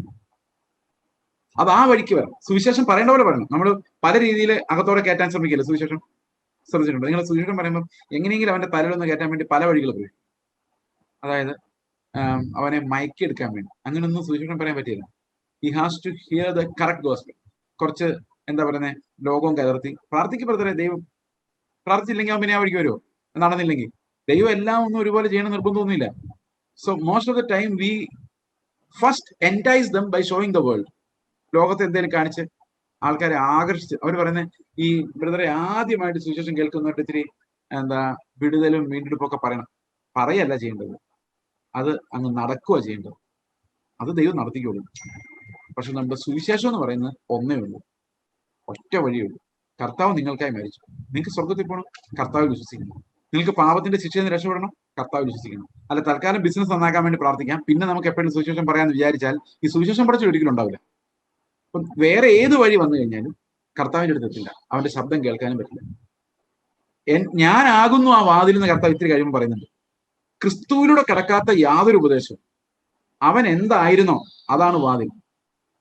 അത് ആ വഴിക്ക് വരണം. സുവിശേഷം പറയേണ്ട പോലെ പറയണം. നമ്മൾ പല രീതിയിൽ അകത്തോടെ കയറ്റാൻ ശ്രമിക്കില്ല. സുവിശേഷം ശ്രദ്ധിച്ചിട്ടുണ്ട് നിങ്ങൾ? സുവിശേഷം പറയുമ്പോൾ എങ്ങനെയെങ്കിലും അവന്റെ തലയിലൊന്ന് കയറ്റാൻ വേണ്ടി പല വഴികൾ പോയി. അതായത് അവനെ മയക്കിയെടുക്കാൻ വേണ്ടി. അങ്ങനെയൊന്നും സുവിശേഷം പറയാൻ പറ്റില്ല. He has to hear the correct gospel. കുറച്ച് എന്താ പറയുന്നത്, ലോകവും കലർത്തി പ്രാർത്ഥിക്കപ്പെടുത്തേ. ദൈവം പ്രാർത്ഥിച്ചില്ലെങ്കിൽ അവൻ പിന്നെ ആ വഴിക്ക് വരുമോ? നടന്നില്ലെങ്കിൽ ദൈവം എല്ലാം ഒന്നും ഒരുപോലെ ചെയ്യണം നിർബന്ധമൊന്നുമില്ല. So most of the time we first entice them by showing the world. ലോകത്തെ എന്തെങ്കിലും കാണിച്ച് ആൾക്കാരെ ആകർഷിച്ച്, അവർ പറയുന്നത് ഈ ബ്രദറെ ആദ്യമായിട്ട് സുവിശേഷം കേൾക്കുന്നവരുടെ ഇത്തിരി എന്താ വിടുതലും വീണ്ടെടുപ്പൊക്കെ പറയല്ല ചെയ്യേണ്ടത്, അത് അങ്ങ് നടക്കുക ചെയ്യേണ്ടത്. അത് ദൈവം നടത്തിക്കോളും. പക്ഷെ നമ്മുടെ സുവിശേഷം എന്ന് പറയുന്നത് ഒന്നേ ഉള്ളൂ, ഒറ്റ വഴിയുള്ളൂ. കർത്താവ് നിങ്ങൾക്കായി മരിച്ചു. നിങ്ങൾക്ക് സ്വർഗത്തിൽ പോകണം, കർത്താവ് വിശ്വസിക്കണം. നിങ്ങൾക്ക് പാപത്തിന്റെ ശിക്ഷയിൽ നിന്ന് രക്ഷപ്പെടണം, കർത്താവ് വിശ്വസിക്കണം. അല്ല തൽക്കാലം ബിസിനസ് നന്നാക്കാൻ വേണ്ടി പ്രാർത്ഥിക്കാം, പിന്നെ നമുക്ക് എപ്പോഴും സുവിശേഷം പറയാമെന്ന് വിചാരിച്ചാൽ ഈ സുവിശേഷം പഠിച്ച ഒരിക്കലും ഉണ്ടാവില്ല. അപ്പം വേറെ ഏത് വഴി വന്നു കഴിഞ്ഞാലും കർത്താവിന്റെ അടുത്ത് എത്തില്ല, അവന്റെ ശബ്ദം കേൾക്കാനും പറ്റില്ല. ഞാനാകുന്നു ആ വാതിൽ എന്ന് കർത്താവ് ഇത്തിരി കഴിയുമ്പോൾ പറയുന്നുണ്ട്. ക്രിസ്തുവിലൂടെ കിടക്കാത്ത യാതൊരു ഉപദേശവും, അവൻ എന്തായിരുന്നോ അതാണ് വാതിൽ.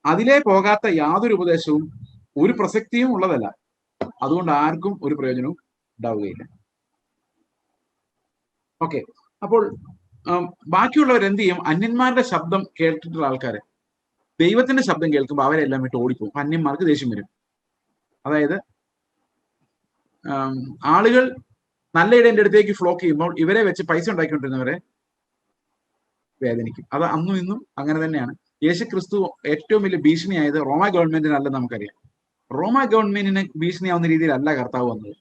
അതിലേ പോകാത്ത യാതൊരു ഉപദേശവും ഒരു പ്രസക്തിയും ഉള്ളതല്ല. അതുകൊണ്ട് ആർക്കും ഒരു പ്രയോജനവും ഉണ്ടാവുകയില്ല. ഓക്കെ, അപ്പോൾ ബാക്കിയുള്ളവർ എന്ത് ചെയ്യും? അന്യന്മാരുടെ ശബ്ദം കേട്ടിട്ടുള്ള ആൾക്കാര് ദൈവത്തിന്റെ ശബ്ദം കേൾക്കുമ്പോൾ അവരെല്ലാം വിട്ട് ഓടിപ്പോകും. അന്യന്മാർക്ക് ദേഷ്യം വരും. അതായത് ആളുകൾ നല്ല ഇടേന്റെ അടുത്തേക്ക് ഫ്ലോക്ക് ചെയ്യുമ്പോൾ ഇവരെ വെച്ച് പൈസ ഉണ്ടാക്കിക്കൊണ്ടിരുന്നവരെ വേദനിക്കും. അത് അന്നും ഇന്നും അങ്ങനെ തന്നെയാണ്. യേശു ക്രിസ്തു ഏറ്റവും വലിയ ഭീഷണിയായത് റോമ ഗവൺമെന്റിനല്ലെന്ന് നമുക്കറിയാം. റോമ ഗവൺമെന്റിന് ഭീഷണിയാവുന്ന രീതിയിലല്ല കർത്താവ് വന്നത്.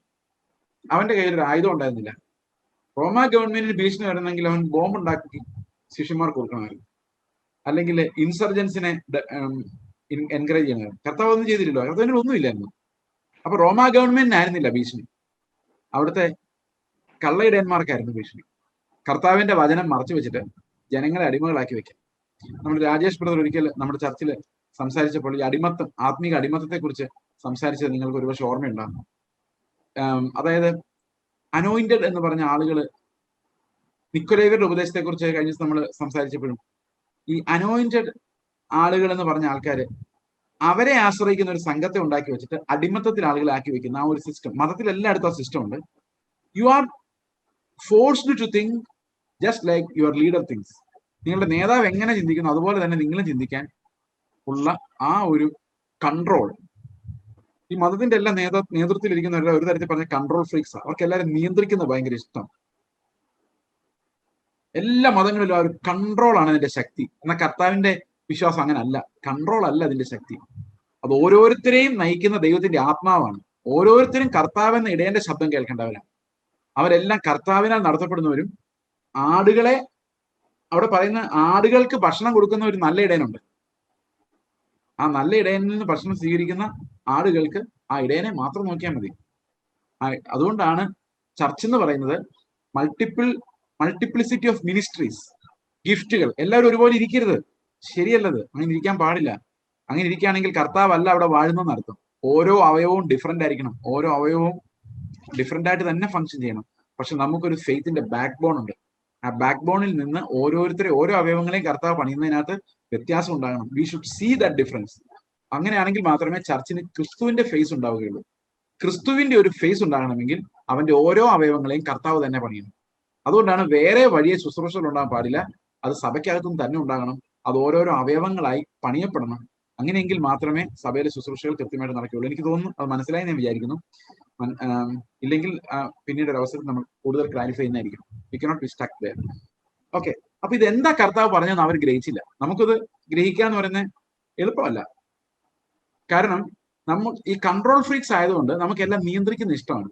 അവന്റെ കയ്യിൽ ഒരു ആയുധം ഉണ്ടായിരുന്നില്ല. റോമ ഗവൺമെന്റിന് ഭീഷണി വരണമെങ്കിൽ അവൻ ബോംബ് ഉണ്ടാക്കി ശിഷ്യന്മാർക്ക് കൊടുക്കണമായിരുന്നു, അല്ലെങ്കിൽ ഇൻസർജൻസിനെ എൻകറേജ് ചെയ്യണമായിരുന്നു. കർത്താവ് ഒന്നും ചെയ്തില്ലല്ലോ, കർത്താവിന് ഒന്നുമില്ലായിരുന്നു. അപ്പൊ റോമ ഗവൺമെന്റിനായിരുന്നില്ല ഭീഷണി, അവിടുത്തെ കള്ളയിടയന്മാർക്കായിരുന്നു ഭീഷണി. കർത്താവിന്റെ വചനം മറച്ചു വെച്ചിട്ട് ജനങ്ങളെ അടിമകളാക്കി വെക്കാം. നമ്മുടെ രാജേഷ് ബ്രദർ ഒരിക്കൽ നമ്മുടെ ചർച്ചിൽ സംസാരിച്ചപ്പോൾ ഈ അടിമത്തം, ആത്മീക അടിമത്തത്തെ കുറിച്ച് സംസാരിച്ചത് നിങ്ങൾക്ക് ഒരുപക്ഷെ ഓർമ്മയുണ്ടാകും. അതായത് അനോയിന്റഡ് എന്ന് പറഞ്ഞ ആളുകള്, നിക്കോലേവരുടെ ഉപദേശത്തെ കുറിച്ച് കഴിഞ്ഞ നമ്മൾ സംസാരിച്ചപ്പോഴും ഈ അനോയിന്റഡ് ആളുകൾ എന്ന് പറഞ്ഞ ആൾക്കാര് അവരെ ആശ്രയിക്കുന്ന ഒരു സംഘത്തെ ഉണ്ടാക്കി വെച്ചിട്ട് അടിമത്തത്തിൽ ആളുകളെ ആക്കി വെക്കുന്ന ആ ഒരു സിസ്റ്റം മതത്തിൽ എല്ലായിടത്തും ആ സിസ്റ്റം ഉണ്ട്. You are forced to think just like your leader thinks. നിങ്ങളുടെ നേതാവ് എങ്ങനെ ചിന്തിക്കുന്നു അതുപോലെ തന്നെ നിങ്ങളും ചിന്തിക്കാൻ ഉള്ള ആ ഒരു കൺട്രോൾ. ഈ മതത്തിന്റെ എല്ലാ നേതൃത്വത്തിലിരിക്കുന്നവരുടെ ഒരു തരത്തിൽ പറഞ്ഞ കൺട്രോൾ ഫ്രീക്സ്. അവർക്ക് എല്ലാവരും നിയന്ത്രിക്കുന്നത് ഭയങ്കര ഇഷ്ടം. എല്ലാ മതങ്ങളിലും ആ ഒരു കൺട്രോൾ ആണ് അതിന്റെ ശക്തി. എന്നാൽ കർത്താവിന്റെ വിശ്വാസം അങ്ങനെ അല്ല. കൺട്രോൾ അല്ല അതിന്റെ ശക്തി. അത് ഓരോരുത്തരെയും നയിക്കുന്ന ദൈവത്തിന്റെ ആത്മാവാണ്. ഓരോരുത്തരും കർത്താവെന്ന ഇടയന്റെ ശബ്ദം കേൾക്കേണ്ടവരാണ്. അവരെല്ലാം കർത്താവിനാൽ നടത്തപ്പെടുന്നവരും ആടുകളെ, അവിടെ പറയുന്ന ആടുകൾക്ക് ഭക്ഷണം കൊടുക്കുന്ന ഒരു നല്ല ഇടയനുണ്ട്. ആ നല്ല ഇടയനിൽ നിന്ന് ഭക്ഷണം സ്വീകരിക്കുന്ന ആടുകൾക്ക് ആ ഇടയനെ മാത്രം നോക്കിയാൽ മതി. അതുകൊണ്ടാണ് ചർച്ച് എന്ന് പറയുന്നത് മൾട്ടിപ്ലിസിറ്റി ഓഫ് മിനിസ്ട്രീസ്, ഗിഫ്റ്റുകൾ. എല്ലാവരും ഒരുപോലെ ഇരിക്കരുത്, ശരിയല്ലത്. അങ്ങനെ ഇരിക്കാൻ പാടില്ല. അങ്ങനെ ഇരിക്കുകയാണെങ്കിൽ കർത്താവ് അല്ല അവിടെ വാഴുന്നെന്ന് അർത്ഥം. ഓരോ അവയവവും ഡിഫറെന്റ് ആയിരിക്കണം. ഓരോ അവയവവും ഡിഫറെന്റ് ആയിട്ട് തന്നെ ഫംഗ്ഷൻ ചെയ്യണം. പക്ഷെ നമുക്കൊരു ഫെയ്ത്തിന്റെ ബാക്ക് ബോൺ ഉണ്ട്. ആ ബാക്ക് ബോണിൽ നിന്ന് ഓരോരുത്തരെ, ഓരോ അവയവങ്ങളെയും കർത്താവ് പണിയുന്നതിനകത്ത് വ്യത്യാസം ഉണ്ടാകണം. We should see that difference. അങ്ങനെയാണെങ്കിൽ മാത്രമേ ചർച്ചിന് ക്രിസ്തുവിന്റെ ഫേസ് ഉണ്ടാവുകയുള്ളൂ. ക്രിസ്തുവിന്റെ ഒരു ഫേസ് ഉണ്ടാകണമെങ്കിൽ അവന്റെ ഓരോ അവയവങ്ങളെയും കർത്താവ് തന്നെ പണിയണം. അതുകൊണ്ടാണ് വേറെ വഴിയെ ശുശ്രൂഷകൾ ഉണ്ടാകാൻ പാടില്ല. അത് സഭയ്ക്കകത്തും തന്നെ ഉണ്ടാകണം. അത് ഓരോരോ അവയവങ്ങളായി പണിയപ്പെടണം. അങ്ങനെയെങ്കിൽ മാത്രമേ സഭയിലെ ശുശ്രൂഷകൾ കൃത്യമായിട്ട് നടക്കുകയുള്ളൂ. എനിക്ക് തോന്നുന്നു അത് മനസ്സിലായി ഞാൻ വിചാരിക്കുന്നു. ഇല്ലെങ്കിൽ പിന്നീട് ഒരു അവസരത്തിൽ നമ്മൾ കൂടുതൽ ക്ലാരിഫൈ ചെയ്യുന്നതായിരിക്കും. We cannot be stuck there. Okay, അപ്പൊ ഇതെന്താ കർത്താവ് പറഞ്ഞതെന്ന് അവർ ഗ്രഹിച്ചില്ല. നമുക്കത് ഗ്രഹിക്കാന്ന് പറയുന്നത് എളുപ്പമല്ല. കാരണം ഈ കൺട്രോൾ ഫ്രീക്സ് ആയതുകൊണ്ട് നമുക്കെല്ലാം നിയന്ത്രിക്കുന്ന ഇഷ്ടമാണ്.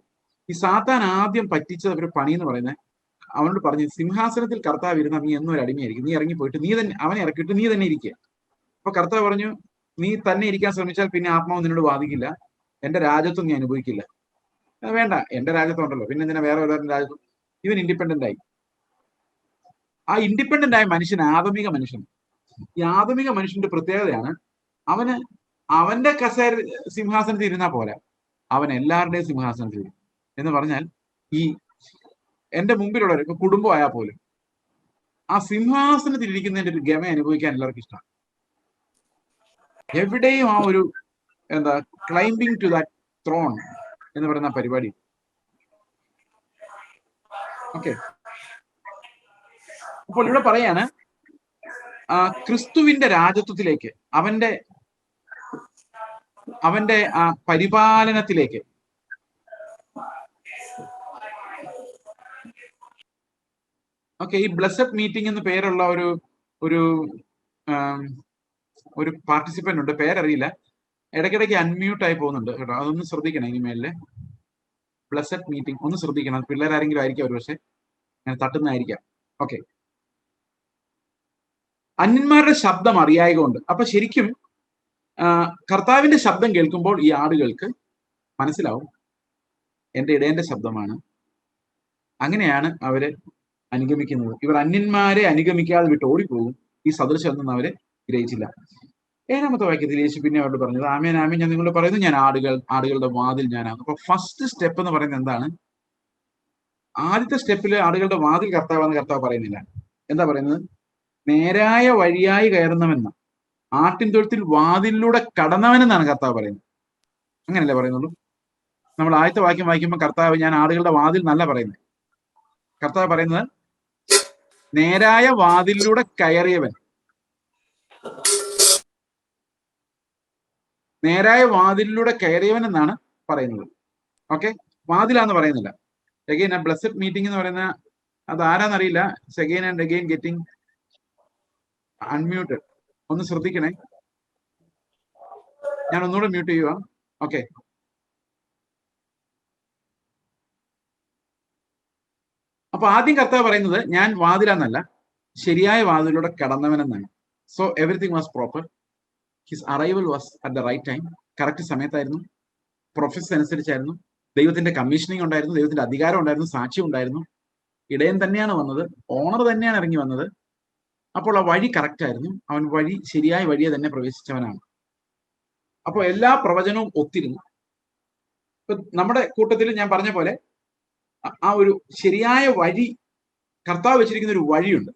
ഈ സാത്താൻ ആദ്യം പറ്റിച്ചത് ഒരു പണി എന്ന് പറയുന്നത്, അവനോട് പറഞ്ഞു, സിംഹാസനത്തിൽ കർത്താവ് ഇരുന്ന നീ എന്നും ഒരു അടിമയായിരിക്കും, നീ ഇറങ്ങിപ്പോയിട്ട് നീ തന്നെ അവനെ ഇറക്കിയിട്ട് നീ തന്നെ ഇരിക്കുക. അപ്പൊ കർത്താവ് പറഞ്ഞു, നീ തന്നെ ഇരിക്കാൻ ശ്രമിച്ചാൽ പിന്നെ ആത്മാവ് നിന്നോട് വാദിക്കില്ല, എന്റെ രാജ്യത്വം നീ അനുഭവിക്കില്ല. വേണ്ട, എന്റെ രാജ്യത്വം ഉണ്ടല്ലോ, പിന്നെ എന്തിനാ വേറെ ഒരാളുടെ രാജ്യത്വം? ഇവൻ ഇൻഡിപെൻഡന്റ് ആയി. ആ ഇൻഡിപെൻഡന്റ് ആയ മനുഷ്യൻ ആധുനിക മനുഷ്യൻ. ഈ ആധുനിക മനുഷ്യന്റെ പ്രത്യേകതയാണ്, അവന്റെ സിംഹാസനത്തിൽ ഇരുന്നാ പോരാ, അവൻ എല്ലാവരുടെയും സിംഹാസനത്തിൽ ഇരും. എന്ന് പറഞ്ഞാൽ ഈ എന്റെ മുമ്പിലുള്ളവർ, ഇപ്പൊ കുടുംബമായാൽ പോലും, ആ സിംഹാസനത്തിൽ ഇരിക്കുന്നതിന്റെ ഒരു ഗമ അനുഭവിക്കാൻ എല്ലാവർക്കും ഇഷ്ടമാണ്. എവിടെയും ആ ഒരു ക്ലൈംബിങ് ടു ദാറ്റ് ത്രോൺ എന്ന് പറയുന്ന പരിപാടി. ഓക്കെ, അപ്പോൾ ഇവിടെ പറയാണ്, ക്രിസ്തുവിന്റെ രാജ്യത്വത്തിലേക്ക്, അവന്റെ ആ പരിപാലനത്തിലേക്ക്. ഓക്കെ, ഈ ബ്ലെസ്സഡ് മീറ്റിംഗ് എന്ന് പേരുള്ള ഒരു പാർട്ടിസിപ്പന്റ് ഉണ്ട്, പേരറിയില്ല, ഇടയ്ക്കിടയ്ക്ക് അൺമ്യൂട്ട് ആയി പോകുന്നുണ്ട് കേട്ടോ, അതൊന്ന് ശ്രദ്ധിക്കണം ഇനിമേലില്. ബ്ലെസ്സഡ് മീറ്റിംഗ് ഒന്ന് ശ്രദ്ധിക്കണം, പിള്ളേരാരെങ്കിലും ആയിരിക്കും ഒരു പക്ഷെ ഞാൻ തട്ടുന്നതായിരിക്കാം. ഓക്കെ, അന്യന്മാരുടെ ശബ്ദം അറിയായകൊണ്ട്. അപ്പൊ ശരിക്കും കർത്താവിന്റെ ശബ്ദം കേൾക്കുമ്പോൾ ഈ ആടുകൾക്ക് മനസ്സിലാവും എന്റെ ഇടയന്റെ ശബ്ദമാണ്. അങ്ങനെയാണ് അവര് അനുഗമിക്കുന്നത്. ഇവർ അന്യന്മാരെ അനുഗമിക്കാതെ വിട്ട് ഓടിപ്പോകും. ഈ സദൃശം ഒന്നും അവര് ഗ്രഹിച്ചില്ല. 7-ാമത്തെ വാക്യത്തിൽ യേശു പിന്നെ അവരോട് പറഞ്ഞത്, ആമേൻ ആമേൻ ഞാൻ നിങ്ങളോട് പറയുന്നു, ഞാൻ ആടുകളുടെ വാതിൽ ഞാനാണ്. അപ്പൊ ഫസ്റ്റ് സ്റ്റെപ്പ് എന്ന് പറയുന്നത് എന്താണ്? ആദ്യത്തെ സ്റ്റെപ്പിൽ ആടുകളുടെ വാതിൽ കർത്താവെന്ന് കർത്താവ് പറയുന്നില്ല. എന്താ പറയുന്നത്? നേരായ വഴിയായി കയറുന്നവെന്ന, ആട്ടിൻ തൊഴുത്തിൽ വാതിലിലൂടെ കടന്നവനെന്നാണ് കർത്താവ് പറയുന്നത്. അങ്ങനല്ലേ പറയുന്നുള്ളൂ? നമ്മൾ ആദ്യത്തെ വാക്യം വായിക്കുമ്പോൾ കർത്താവ് ഞാൻ ആടുകളുടെ വാതിൽ എന്നല്ല പറയുന്നത്. കർത്താവ് പറയുന്നത് നേരായ വാതിലിലൂടെ കയറിയവൻ, നേരായ വാതിലിലൂടെ കയറിയവൻ എന്നാണ് പറയുന്നത്. ഓക്കെ, വാതിലാന്ന് പറയുന്നില്ല. അഗെയിൻ ആ ബ്ലെസ്സഡ് മീറ്റിംഗ് എന്ന് പറയുന്ന അത് ആരാന്നറിയില്ല. Again and again getting unmuted. ഒന്ന് ശ്രദ്ധിക്കണേ, ഞാൻ ഒന്നുകൂടെ മ്യൂട്ട് ചെയ്യുക. ഓക്കെ, അപ്പൊ ആദ്യം കർത്താവ് പറയുന്നത് ഞാൻ വാതിലാന്നല്ല, ശരിയായ വാതിലൂടെ കടന്നവനെന്നാണ്. So everything was proper. His arrival was at the right time. Correct സമയത്തായിരുന്നു, പ്രൊഫസ് അനുസരിച്ചായിരുന്നു, ദൈവത്തിന്റെ കമ്മീഷനിങ് ഉണ്ടായിരുന്നു, ദൈവത്തിന്റെ അധികാരം ഉണ്ടായിരുന്നു, സാക്ഷ്യം ഉണ്ടായിരുന്നു. ഇടയൻ തന്നെയാണ് വന്നത്, ഓണർ തന്നെയാണ് ഇറങ്ങി വന്നത്. അപ്പോൾ ആ വഴി കറക്റ്റ് ആയിരുന്നു. അവൻ ശരിയായ വഴിയെ തന്നെ പ്രവേശിച്ചവനാണ്. അപ്പോൾ എല്ലാ പ്രവചനവും ഒത്തിരുന്നു. ഇപ്പൊ നമ്മുടെ കൂട്ടത്തിൽ ഞാൻ പറഞ്ഞ പോലെ ആ ഒരു ശരിയായ വഴി, കർത്താവ് വെച്ചിരിക്കുന്ന ഒരു വഴിയുണ്ട്.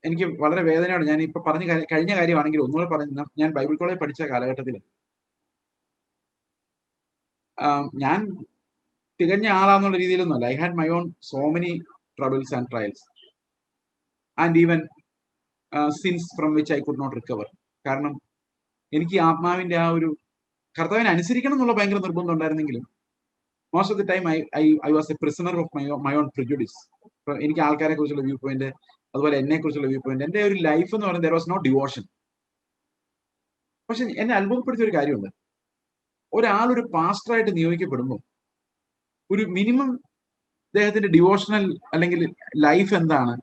എനിക്ക് വളരെ വേദനയോടെ ഞാൻ ഇപ്പൊ കഴിഞ്ഞ കാര്യമാണെങ്കിൽ ഒന്നുകൂടെ പറഞ്ഞു. ഞാൻ ബൈബിൾ കോളേജ് പഠിച്ച കാലഘട്ടത്തിൽ ഞാൻ തികഞ്ഞ ആളാന്നുള്ള രീതിയിലൊന്നുമല്ല. I had my own so many troubles and trials and even sins from which I could not recover. കാരണം എനിക്ക് ആത്മാവിന്റെ ആ ഒരു കർത്താവിനെ അനുസരിക്കണം എന്നുള്ള ഭയങ്കര നിർബന്ധം ഉണ്ടായിരുന്നെങ്കിലും most of the time I was A prisoner of my own prejudice. എനിക്ക് ആൾക്കാരെ കുറിച്ചുള്ള വ്യൂ പോയിന്റ്, അതുപോലെ എന്നെ കുറിച്ചുള്ള വ്യൂ പോയിന്റ്, എന്റെ ഒരു ലൈഫ് എന്ന് പറയുന്നത് there was no devotion. പക്ഷെ എന്നെ അത്ഭുതപ്പെടുത്തിയ ഒരു കാര്യമുണ്ട്. ഒരാളൊരു പാസ്റ്ററായിട്ട് നിയോഗിക്കപ്പെടുമ്പോൾ ഒരു മിനിമം അദ്ദേഹത്തിന്റെ ഡിവോഷണൽ അല്ലെങ്കിൽ ലൈഫ് എന്താണ്,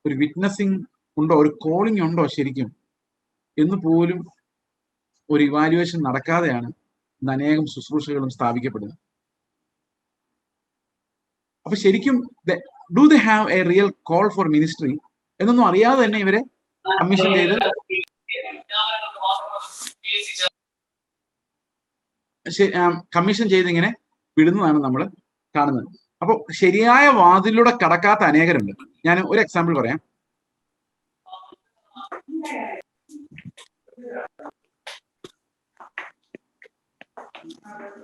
ഒരു വിറ്റ്നസിങ് ഉണ്ടോ, ഒരു കോളിംഗ് ഉണ്ടോ ശരിക്കും എന്ന് പോലും ഒരു ഇവാലുവേഷൻ നടക്കാതെയാണ് ഇന്ന് അനേകം ശുശ്രൂഷകളും സ്ഥാപിക്കപ്പെടുന്നത്. അപ്പൊ ശരിക്കും do they have a real call for ministry എന്നൊന്നും അറിയാതെ തന്നെ ഇവരെ കമ്മീഷൻ ചെയ്ത് ഇങ്ങനെ വിടുന്നതാണ് നമ്മൾ കാണുന്നത്. അപ്പൊ ശരിയായ വാതിലൂടെ കടക്കാത്ത അനേകരുണ്ട്. ഞാൻ ഒരു എക്സാമ്പിൾ പറയാം.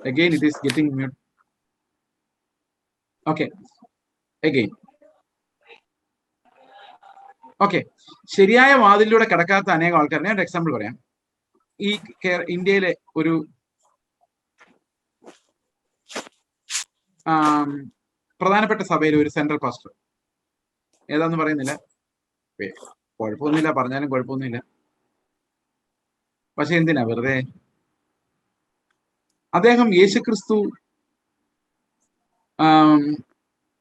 Again it is getting mute. Okay, again. Okay, ശരിയായ വാതിലൂടെ കടക്കാത്ത അനേകം ആൾക്കാർ. ഞാൻ ഒരു എക്സാമ്പിൾ പറയാം. ഈ ഇന്ത്യയിലെ ഒരു പ്രധാനപ്പെട്ട സഭയിലെ ഒരു സെൻട്രൽ പാസ്റ്റർ, ഏതാന്ന് പറയുന്നില്ല, കുഴപ്പമൊന്നുമില്ല, പറഞ്ഞാലും കുഴപ്പമൊന്നുമില്ല. പക്ഷെ എന്തിനാ വെറുതെ? അദ്ദേഹം യേശുക്രിസ്തു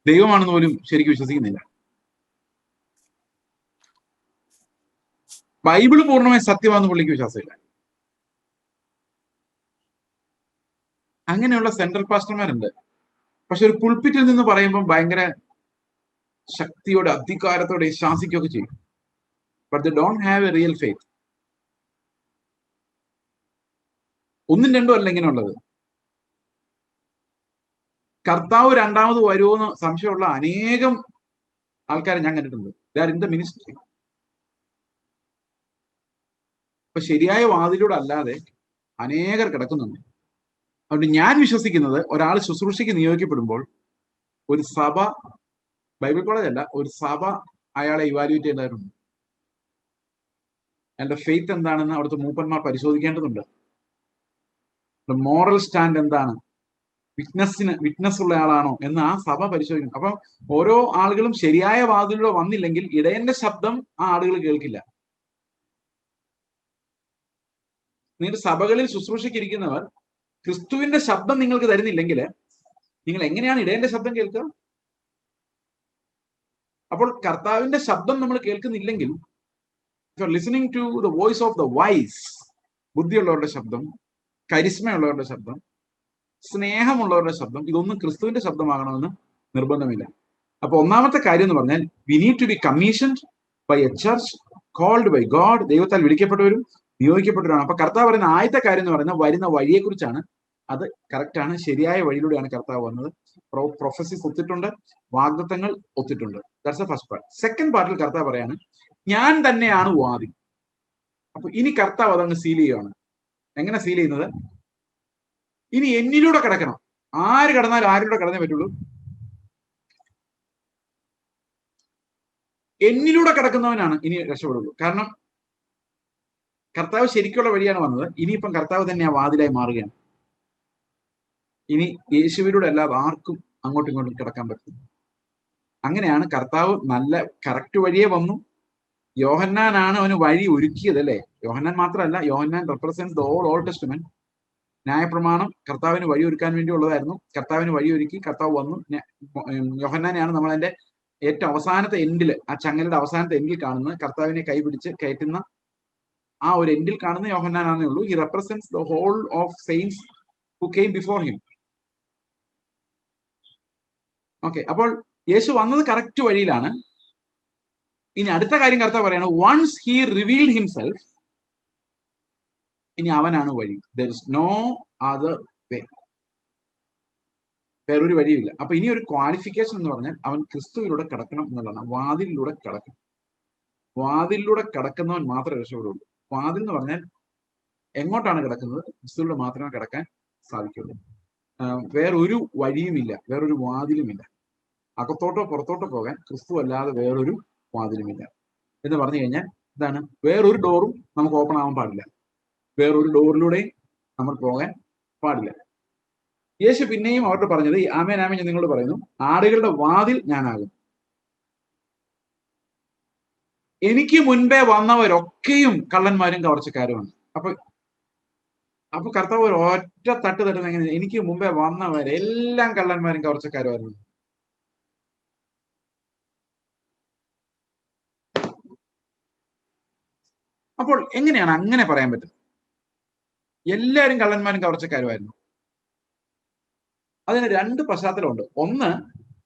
ദൈവമാണെന്ന് പോലും ശരിക്കും വിശ്വസിക്കുന്നില്ല. ബൈബിള് പൂർണ്ണമായി സത്യമാണെന്ന് പുള്ളിക്ക് വിശ്വാസമില്ല. അങ്ങനെയുള്ള സെൻട്രൽ പാസ്റ്റർമാരുണ്ട്. പക്ഷെ ഒരു പുൾപിറ്റിൽ നിന്ന് പറയുമ്പോൾ ഭയങ്കര ശക്തിയോടെ അധികാരത്തോടെ ശാസിക്കുകയൊക്കെ ചെയ്യും. But they don't have a real faith. ഒന്നും രണ്ടും അല്ല ഇങ്ങനെയുള്ളത്. കർത്താവ് രണ്ടാമത് വരുമോന്ന് സംശയമുള്ള അനേകം ആൾക്കാരെ ഞാൻ കണ്ടിട്ടുണ്ട്. They are in the ministry. അപ്പൊ ശരിയായ വാതിലൂടെ അല്ലാതെ അനേകർ കിടക്കുന്നുണ്ട്. അതുകൊണ്ട് ഞാൻ വിശ്വസിക്കുന്നത്, ഒരാൾ ശുശ്രൂഷയ്ക്ക് നിയോഗിക്കപ്പെടുമ്പോൾ ഒരു സഭ, ബൈബിൾ കോളേജ് അല്ല, ഒരു സഭ അയാളെ ഇവാലുവേറ്റ് ചെയ്യേണ്ടതായിട്ടുണ്ട്. അയാളുടെ ഫെയ്ത്ത് എന്താണെന്ന് അവിടുത്തെ മൂപ്പന്മാർ പരിശോധിക്കേണ്ടതുണ്ട്. മോറൽ സ്റ്റാൻഡ് എന്താണ്, വിറ്റ്നസ് ഉള്ള ആളാണോ എന്ന് ആ സഭ പരിശോധിക്കണം. അപ്പൊ ഓരോ ആളുകളും ശരിയായ വാതിലൂടെ വന്നില്ലെങ്കിൽ ഇടയന്റെ ശബ്ദം ആ ആളുകൾ കേൾക്കില്ല. നിങ്ങൾ സഭകളിൽ ശുശ്രൂഷയ്ക്കിരിക്കുന്നവർ ക്രിസ്തുവിന്റെ ശബ്ദം നിങ്ങൾക്ക് തരുന്നില്ലെങ്കിൽ നിങ്ങൾ എങ്ങനെയാണ് ഇടയന്റെ ശബ്ദം കേൾക്കുക? അപ്പോൾ കർത്താവിന്റെ ശബ്ദം നമ്മൾ കേൾക്കുന്നില്ലെങ്കിൽ, listening to the voice of the wise, ബുദ്ധിയുള്ളവരുടെ ശബ്ദം, കരിസ്മയുള്ളവരുടെ ശബ്ദം, സ്നേഹമുള്ളവരുടെ ശബ്ദം, ഇതൊന്നും ക്രിസ്തുവിന്റെ ശബ്ദമാകണമെന്ന് നിർബന്ധമില്ല. അപ്പൊ ഒന്നാമത്തെ കാര്യം എന്ന് പറഞ്ഞാൽ, we need to be commissioned by a church called by God. ദൈവത്താൽ വിളിക്കപ്പെട്ടവരും നിയോഗിക്കപ്പെട്ടവരാണ്. അപ്പൊ കർത്താവ് പറയുന്ന ആദ്യത്തെ കാര്യം എന്ന് പറയുന്നത് വരുന്ന വഴിയെ കുറിച്ചാണ്. അത് കറക്റ്റ് ആണ്. ശരിയായ വഴിയിലൂടെയാണ് കർത്താവ് വന്നത്. പ്രൊഫസീസ് ഒത്തിട്ടുണ്ട്, വാഗ്ദത്തങ്ങൾ ഒത്തിട്ടുണ്ട്. That's the first part. Second പാർട്ടിൽ കർത്താവ് പറയാണ്, ഞാൻ തന്നെയാണ് വാതിൽ. അപ്പൊ ഇനി കർത്താവ് അതങ്ങ് സീൽ ചെയ്യുകയാണ്. എങ്ങനെ സീൽ ചെയ്യുന്നത്? ഇനി എന്നിലൂടെ കിടക്കണം. ആര് കടന്നാലും ആരിലൂടെ കടന്നേ പറ്റുള്ളൂ? എന്നിലൂടെ കിടക്കുന്നവനാണ് ഇനി രക്ഷപ്പെടുള്ളൂ. കാരണം കർത്താവ് ശരിക്കുള്ള വഴിയാണ് വന്നത്. ഇനിയിപ്പം കർത്താവ് തന്നെ ആ വാതിലായി മാറുകയാണ്. ഇനി യേശുവിലൂടെ അല്ലാതെ ആർക്കും അങ്ങോട്ടും ഇങ്ങോട്ടും കിടക്കാൻ പറ്റും. അങ്ങനെയാണ് കർത്താവ് നല്ല കറക്റ്റ് വഴിയെ വന്നു. യോഹന്നാനാണ് അവന് വഴി ഒരുക്കിയത്, അല്ലേ? യോഹന്നാൻ മാത്രമല്ല, യോഹന്നാൻ റെപ്രസെന്റ്സ് ദ ഓൾഡ് ടെസ്റ്റ്മെന്റ്. ന്യായപ്രമാണം കർത്താവിന് വഴി ഒരുക്കാൻ വേണ്ടി ഉള്ളതായിരുന്നു. കർത്താവിന് വഴി ഒരുക്കി, കർത്താവ് വന്നു. യോഹന്നാനെയാണ് നമ്മൾ അതിന്റെ ഏറ്റവും അവസാനത്തെ എൻഡിൽ, ആ ചങ്ങലയുടെ അവസാനത്തെ എൻഡിൽ കാണുന്നത്. കർത്താവിനെ കൈപിടിച്ച് കയറ്റുന്ന ആ ഒരു എൻഡിൽ കാണുന്ന യോഹന്നാനാണേ ഉള്ളൂ. He represents the whole of saints who came before him. Okay, അപ്പോൾ യേശു വന്നത് കറക്റ്റ് വഴിയിലാണ്. ഇനി അടുത്ത കാര്യം കർത്താവ് പറയാണ്, വൺസ് ഹി റിവീൽഡ് ഹിംസെൽഫ്, ഇനി അവനാണ് വഴി. There is no other way. വേറൊരു വഴിയില്ല. അപ്പൊ ഇനി ഒരു ക്വാളിഫിക്കേഷൻ എന്ന് പറഞ്ഞാൽ അവൻ ക്രിസ്തുവിലൂടെ കിടക്കണം എന്നുള്ളതാണ്. വാതിലിലൂടെ കിടക്കണം. വാതിലിലൂടെ കിടക്കുന്നവൻ മാത്രമേ രക്ഷപ്പെടുള്ളൂ. വാതിൽ എന്ന് പറഞ്ഞാൽ എങ്ങോട്ടാണ് കിടക്കുന്നത്? ക്രിസ്തുവിലൂടെ മാത്രമേ കിടക്കാൻ സാധിക്കുള്ളൂ. വേറൊരു വഴിയുമില്ല, വേറൊരു വാതിലുമില്ല. അകത്തോട്ടോ പുറത്തോട്ടോ പോകാൻ ക്രിസ്തു അല്ലാതെ വേറൊരു വാതിലുമില്ല എന്ന് പറഞ്ഞു കഴിഞ്ഞാൽ ഇതാണ്. വേറൊരു ഡോറും നമുക്ക് ഓപ്പൺ ആവാൻ പാടില്ല. വേറൊരു ഡോറിലൂടെയും നമ്മൾ പോകാൻ പാടില്ല. യേശു പിന്നെയും അവരോട് പറഞ്ഞത്, ആമേൻ ആമേൻ ഞാൻ നിങ്ങളോട് പറയുന്നു, ആടുകളുടെ വാതിൽ ഞാനാകും. എനിക്ക് മുൻപേ വന്നവരൊക്കെയും കള്ളന്മാരും കവർച്ചക്കാരുമാണ്. അപ്പൊ കർത്താവ് ഒരു ഒറ്റ തട്ട് തട്ടുന്ന എങ്ങനെ? എനിക്ക് മുമ്പേ വന്നവരെല്ലാം കള്ളന്മാരും കവർച്ചക്കാരുമായിരുന്നു. അപ്പോൾ എങ്ങനെയാണ് അങ്ങനെ പറയാൻ പറ്റുന്നത്? എല്ലാവരും കള്ളന്മാരും കവർച്ചക്കാരുമായിരുന്നു. അതിന് രണ്ട് പശ്ചാത്തലമുണ്ട്. ഒന്ന്,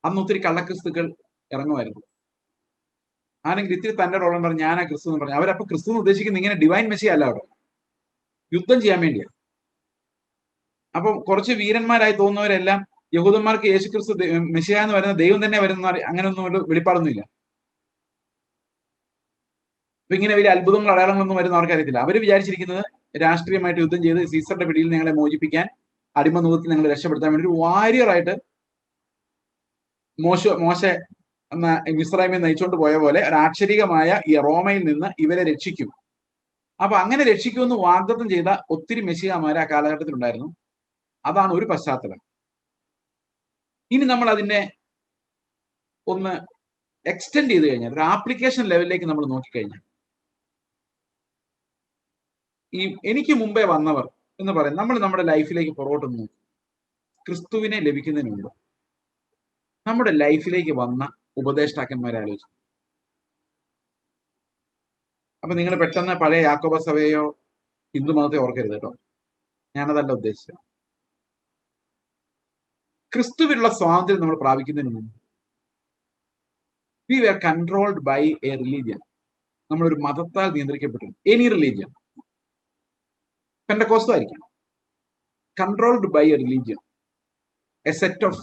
അന്ന് ഒത്തിരി കള്ളക്രിസ്തുക്കൾ ഇറങ്ങുമായിരുന്നു. ആരെങ്കിലും ഇത്തിരി തന്റെ റോളം പറഞ്ഞ് ഞാനാ ക്രിസ്തു എന്ന് പറഞ്ഞു, അവരപ്പൊ ക്രിസ്തു എന്ന് ഉദ്ദേശിക്കുന്നത് ഇങ്ങനെ ഡിവൈൻ മെസ്സി അല്ല, അവിടെ യുദ്ധം ചെയ്യാൻ വേണ്ടിയാണ്. അപ്പം കുറച്ച് വീരന്മാരായി തോന്നുന്നവരെല്ലാം യഹൂദന്മാർക്ക് യേശു ക്രിസ്തു മെസ്സിയ എന്ന് പറയുന്ന ദൈവം തന്നെ വരുന്ന അങ്ങനെയൊന്നും ഒരു വെളിപ്പാടൊന്നുമില്ല. അപ്പൊ ഇങ്ങനെ വലിയ അത്ഭുതങ്ങൾ അടയാളങ്ങളൊന്നും വരുന്ന അവർക്കറിയത്തില്ല. അവർ വിചാരിച്ചിരിക്കുന്നത് രാഷ്ട്രീയമായിട്ട് യുദ്ധം ചെയ്ത് സീസറിന്റെ പിടിയിൽ ഞങ്ങളെ മോചിപ്പിക്കാൻ, അടിമനുഖത്തിൽ ഞങ്ങളെ രക്ഷപ്പെടുത്താൻ വേണ്ടി ഒരു വാരിയറായിട്ട് മോശ എന്ന മിസ്രൈമിൽ നയിച്ചുകൊണ്ട് പോയ പോലെ ഒരാക്ഷരികമായ ഈ റോമയിൽ നിന്ന് ഇവരെ രക്ഷിക്കും. അപ്പൊ അങ്ങനെ രക്ഷിക്കുമെന്ന് വാഗ്ദത്തം ചെയ്ത ഒത്തിരി മെസ്സിയമാര് ആ കാലഘട്ടത്തിൽ ഉണ്ടായിരുന്നു. അതാണ് ഒരു പശ്ചാത്തലം. ഇനി നമ്മൾ അതിനെ ഒന്ന് എക്സ്റ്റെൻഡ് ചെയ്ത് കഴിഞ്ഞാൽ, ഒരു ആപ്ലിക്കേഷൻ ലെവലിലേക്ക് നമ്മൾ നോക്കിക്കഴിഞ്ഞാൽ, ഈ എനിക്ക് മുമ്പേ വന്നവർ എന്ന് പറയും. നമ്മൾ നമ്മുടെ ലൈഫിലേക്ക് പുറകോട്ട് നോക്കും. ക്രിസ്തുവിനെ ലഭിക്കുന്നതിന് മുമ്പ് നമ്മുടെ ലൈഫിലേക്ക് വന്ന ഉപദേഷ്ടാക്കന്മാരെ ആലോചിച്ചു. അപ്പൊ നിങ്ങൾ പെട്ടെന്ന് പഴയ യാക്കോബ സഭയോ ഹിന്ദു മതത്തെ ഓർക്കരുത് കേട്ടോ, ഞാനതല്ല ഉദ്ദേശിച്ചത്. ക്രിസ്തുവിലുള്ള സ്വാതന്ത്ര്യം നമ്മൾ പ്രാപിക്കുന്നതിന് മുമ്പ് we were controlled by a religion. നമ്മളൊരു മതത്താൽ നിയന്ത്രിക്കപ്പെട്ടു. എനി റിലീജിയൻ, പെന്തക്കോസ്തോ ആയിരിക്കാം. Controlled by a religion, a set of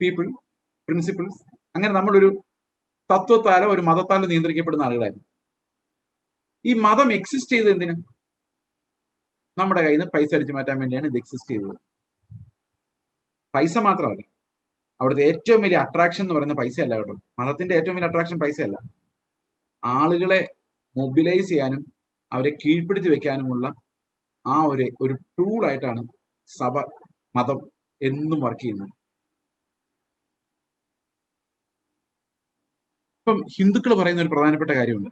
people, principles. അങ്ങനെ നമ്മളൊരു തത്വത്താലോ ഒരു മതത്താലോ നിയന്ത്രിക്കപ്പെടുന്ന ആളുകളായിരുന്നു. ഈ മതം എക്സിസ്റ്റ് ചെയ്തത് എന്തിനും? നമ്മുടെ കയ്യിൽ നിന്ന് പൈസ അടിച്ചു മാറ്റാൻ വേണ്ടിയാണ് ഇത് എക്സിസ്റ്റ് ചെയ്തത്. പൈസ മാത്രമല്ല, അവിടുത്തെ ഏറ്റവും വലിയ അട്രാക്ഷൻ എന്ന് പറയുന്ന പൈസയല്ല കേട്ടോ. മതത്തിന്റെ ഏറ്റവും വലിയ അട്രാക്ഷൻ പൈസയല്ല. ആളുകളെ മൊബിലൈസ് ചെയ്യാനും അവരെ കീഴ്പ്പെടുത്തി വെക്കാനുമുള്ള ആ ഒരു ടൂളായിട്ടാണ് സഭ, മതം എന്നും വർക്ക് ചെയ്യുന്നത്. ഇപ്പം ഹിന്ദുക്കൾ പറയുന്ന ഒരു പ്രധാനപ്പെട്ട കാര്യമുണ്ട്.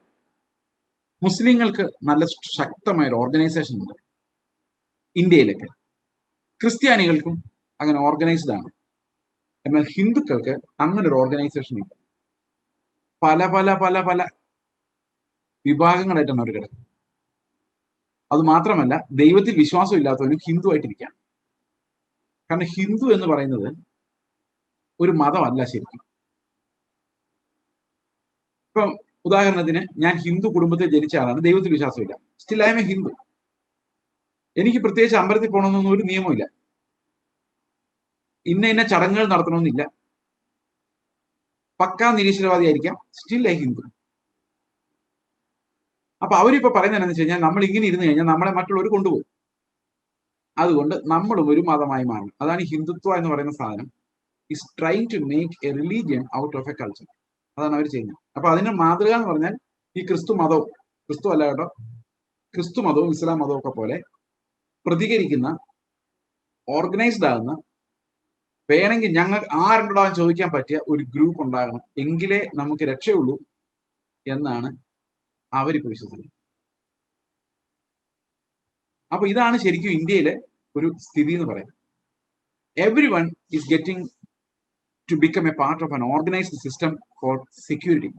മുസ്ലിങ്ങൾക്ക് നല്ല ശക്തമായ ഒരു ഓർഗനൈസേഷൻ ഉണ്ട് ഇന്ത്യയിലൊക്കെ. ക്രിസ്ത്യാനികൾക്കും അങ്ങനെ ഓർഗനൈസ്ഡ് ആണ്. എന്നാൽ ഹിന്ദുക്കൾക്ക് അങ്ങനെ ഒരു ഓർഗനൈസേഷൻ ഇല്ല. പല പല പല പല വിഭാഗങ്ങളായിട്ടാണ് അവർ കിടക്കുന്നത്. അത് മാത്രമല്ല, ദൈവത്തിൽ വിശ്വാസം ഇല്ലാത്തവനും ഹിന്ദു ആയിട്ടിരിക്കാം. കാരണം ഹിന്ദു എന്ന് പറയുന്നത് ഒരു മതമല്ല ശരിക്കും. ഇപ്പം ഉദാഹരണത്തിന്, ഞാൻ ഹിന്ദു കുടുംബത്തിൽ ജനിച്ച ആളാണ്, ദൈവത്തിൽ വിശ്വാസമില്ല, still I M A Hindu. എനിക്ക് പ്രത്യേകിച്ച് അമ്പലത്തിൽ പോകണമെന്നൊന്നും ഒരു നിയമമില്ല, ഇന്ന ചടങ്ങുകൾ നടത്തണമെന്നില്ല. പക്കാ നിരീശ്വരവാദിയായിരിക്കാം, സ്റ്റിൽ ഐ ഹിന്ദു. അപ്പൊ അവരിപ്പോ പറയുന്നത് എന്താണെന്ന് വെച്ച് കഴിഞ്ഞാൽ, നമ്മൾ ഇങ്ങനെ ഇരുന്ന് കഴിഞ്ഞാൽ നമ്മളെ മറ്റുള്ളവർ കൊണ്ടുപോകും. അതുകൊണ്ട് നമ്മളും ഒരു മതമായി മാറണം. അതാണ് ഹിന്ദുത്വ എന്ന് പറയുന്ന സാധനം is trying to make a religion out of a culture. അതാണ് അവർ ചെയ്യുന്നത്. അപ്പൊ അതിന്റെ മാതൃക എന്ന് പറഞ്ഞാൽ ഈ ക്രിസ്തു മതവും, ക്രിസ്തു അല്ല കേട്ടോ, ക്രിസ്തു മതവും ഇസ്ലാം മതവും ഒക്കെ പോലെ പ്രതികരിക്കുന്ന, ഓർഗനൈസ്ഡ് ആകുന്ന, വേണമെങ്കിൽ ഞങ്ങൾ ആരുണ്ടാവാൻ ചോദിക്കാൻ പറ്റിയ ഒരു ഗ്രൂപ്പ് ഉണ്ടാകണം, എങ്കിലേ നമുക്ക് രക്ഷയുള്ളൂ എന്നാണ് അവരിപ്പോ വിശ്വസിക്കുന്നത്. അപ്പൊ ഇതാണ് ശരിക്കും ഇന്ത്യയിലെ ഒരു സ്ഥിതി എന്ന് പറയുന്നത്. Every one is getting to become a part of an organised system for security.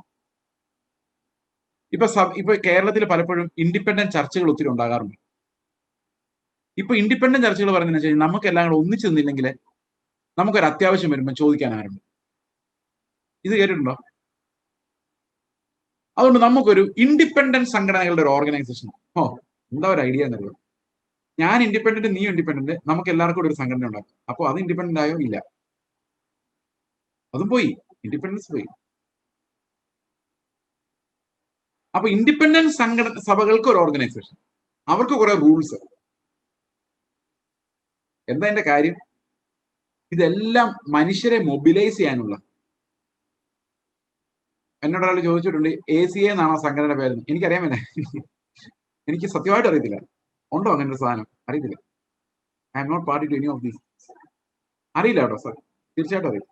ഇപ്പൊ കേരളത്തിൽ പലപ്പോഴും ഇൻഡിപെൻഡന്റ് ചർച്ചകൾ ഒത്തിരി ഉണ്ടാകാറുണ്ട്. ഇപ്പൊ ഇൻഡിപെൻഡന്റ് ചർച്ചകൾ പറയുന്നത് വെച്ചാൽ നമുക്ക് എല്ലാം കൂടെ ഒന്നിച്ചു നിന്നില്ലെങ്കിൽ നമുക്കൊരു അത്യാവശ്യം വരുമ്പോൾ ചോദിക്കാൻ ആരുണ്ട്. ഇത് കേട്ടിട്ടുണ്ടോ? അതുകൊണ്ട് നമുക്കൊരു ഇൻഡിപെൻഡന്റ് സംഘടനകളുടെ ഒരു ഓർഗനൈസേഷൻ, എന്താ ഒരു ഐഡിയ എന്നുള്ളത്. ഞാൻ ഇൻഡിപെൻഡന്റ്, നീ ഇൻഡിപെൻഡന്റ്, നമുക്ക് എല്ലാവർക്കും കൂടെ ഒരു സംഘടന ഉണ്ടാക്കും. അപ്പൊ അത് ഇൻഡിപെൻഡന്റ് ആയോ? ഇല്ല, അതും പോയി, ഇൻഡിപെൻഡൻസ് പോയി. അപ്പൊ ഇൻഡിപെൻഡന്റ് സഭകൾക്ക് ഒരു ഓർഗനൈസേഷൻ, അവർക്ക് കുറെ റൂൾസ്. എന്താ എന്റെ കാര്യം? ഇതെല്ലാം മനുഷ്യരെ മൊബിലൈസ് ചെയ്യാനുള്ള. എന്നോട് ഒരാൾ ചോദിച്ചിട്ടുണ്ട്, ACA എന്നാണോ സംഘടനയുടെ പേര്? എനിക്കറിയാൻ വേണ്ട, എനിക്ക് സത്യമായിട്ട് അറിയത്തില്ല. ഉണ്ടോ അങ്ങനെ ഒരു സാധനം? അറിയത്തില്ല. I am not party to any of these. അറിയില്ല കേട്ടോ സാർ, തീർച്ചയായിട്ടും അറിയില്ല.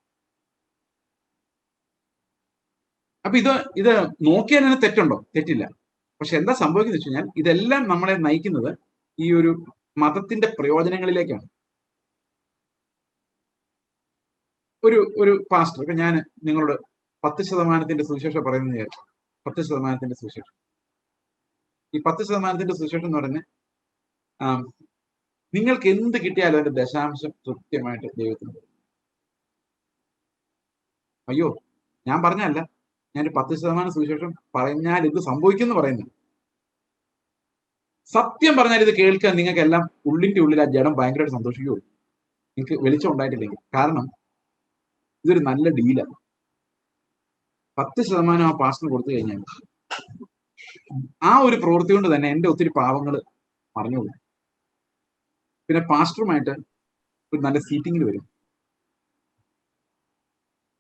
അപ്പൊ ഇത് നോക്കിയാൽ തന്നെ തെറ്റുണ്ടോ? തെറ്റില്ല. പക്ഷെ എന്താ സംഭവിക്കുന്നത് വെച്ച് കഴിഞ്ഞാൽ, ഇതെല്ലാം നമ്മളെ നയിക്കുന്നത് ഈ ഒരു മതത്തിന്റെ പ്രയോജനങ്ങളിലേക്കാണ്. ഒരു പാസ്റ്റർ, ഇപ്പൊ ഞാൻ നിങ്ങളോട് 10% സുവിശേഷം പറയുന്നത് വിചാരിച്ചു. 10% സുവിശേഷം. ഈ 10% സുവിശേഷം എന്ന് പറഞ്ഞ് നിങ്ങൾക്ക് എന്ത് കിട്ടിയാലും അതിന്റെ ദശാംശം കൃത്യമായിട്ട് ദൈവത്തിന്. അയ്യോ, ഞാൻ പറഞ്ഞല്ല, ഞാൻ 10% സുവിശേഷം പറഞ്ഞാൽ ഇത് സംഭവിക്കുമെന്ന് പറയുന്നു. സത്യം പറഞ്ഞാൽ ഇത് കേൾക്കാൻ നിങ്ങൾക്ക് എല്ലാം ഉള്ളിന്റെ ഉള്ളിൽ ആ ജഡം ഭയങ്കരമായിട്ട് സന്തോഷിക്കുകയുള്ളൂ, നിങ്ങൾക്ക് വെളിച്ചം ഉണ്ടായിട്ടില്ലെങ്കിൽ. കാരണം ഇതൊരു നല്ല ഡീലാണ്. 10% ആ പാസ്റ്റിന് കൊടുത്തു കഴിഞ്ഞാൽ ആ ഒരു പ്രവൃത്തി കൊണ്ട് തന്നെ എന്റെ ഒത്തിരി പാവങ്ങൾ പറഞ്ഞോളൂ. പിന്നെ പാസ്റ്ററുമായിട്ട് ഒരു നല്ല സീറ്റിങ്ങിൽ വരും.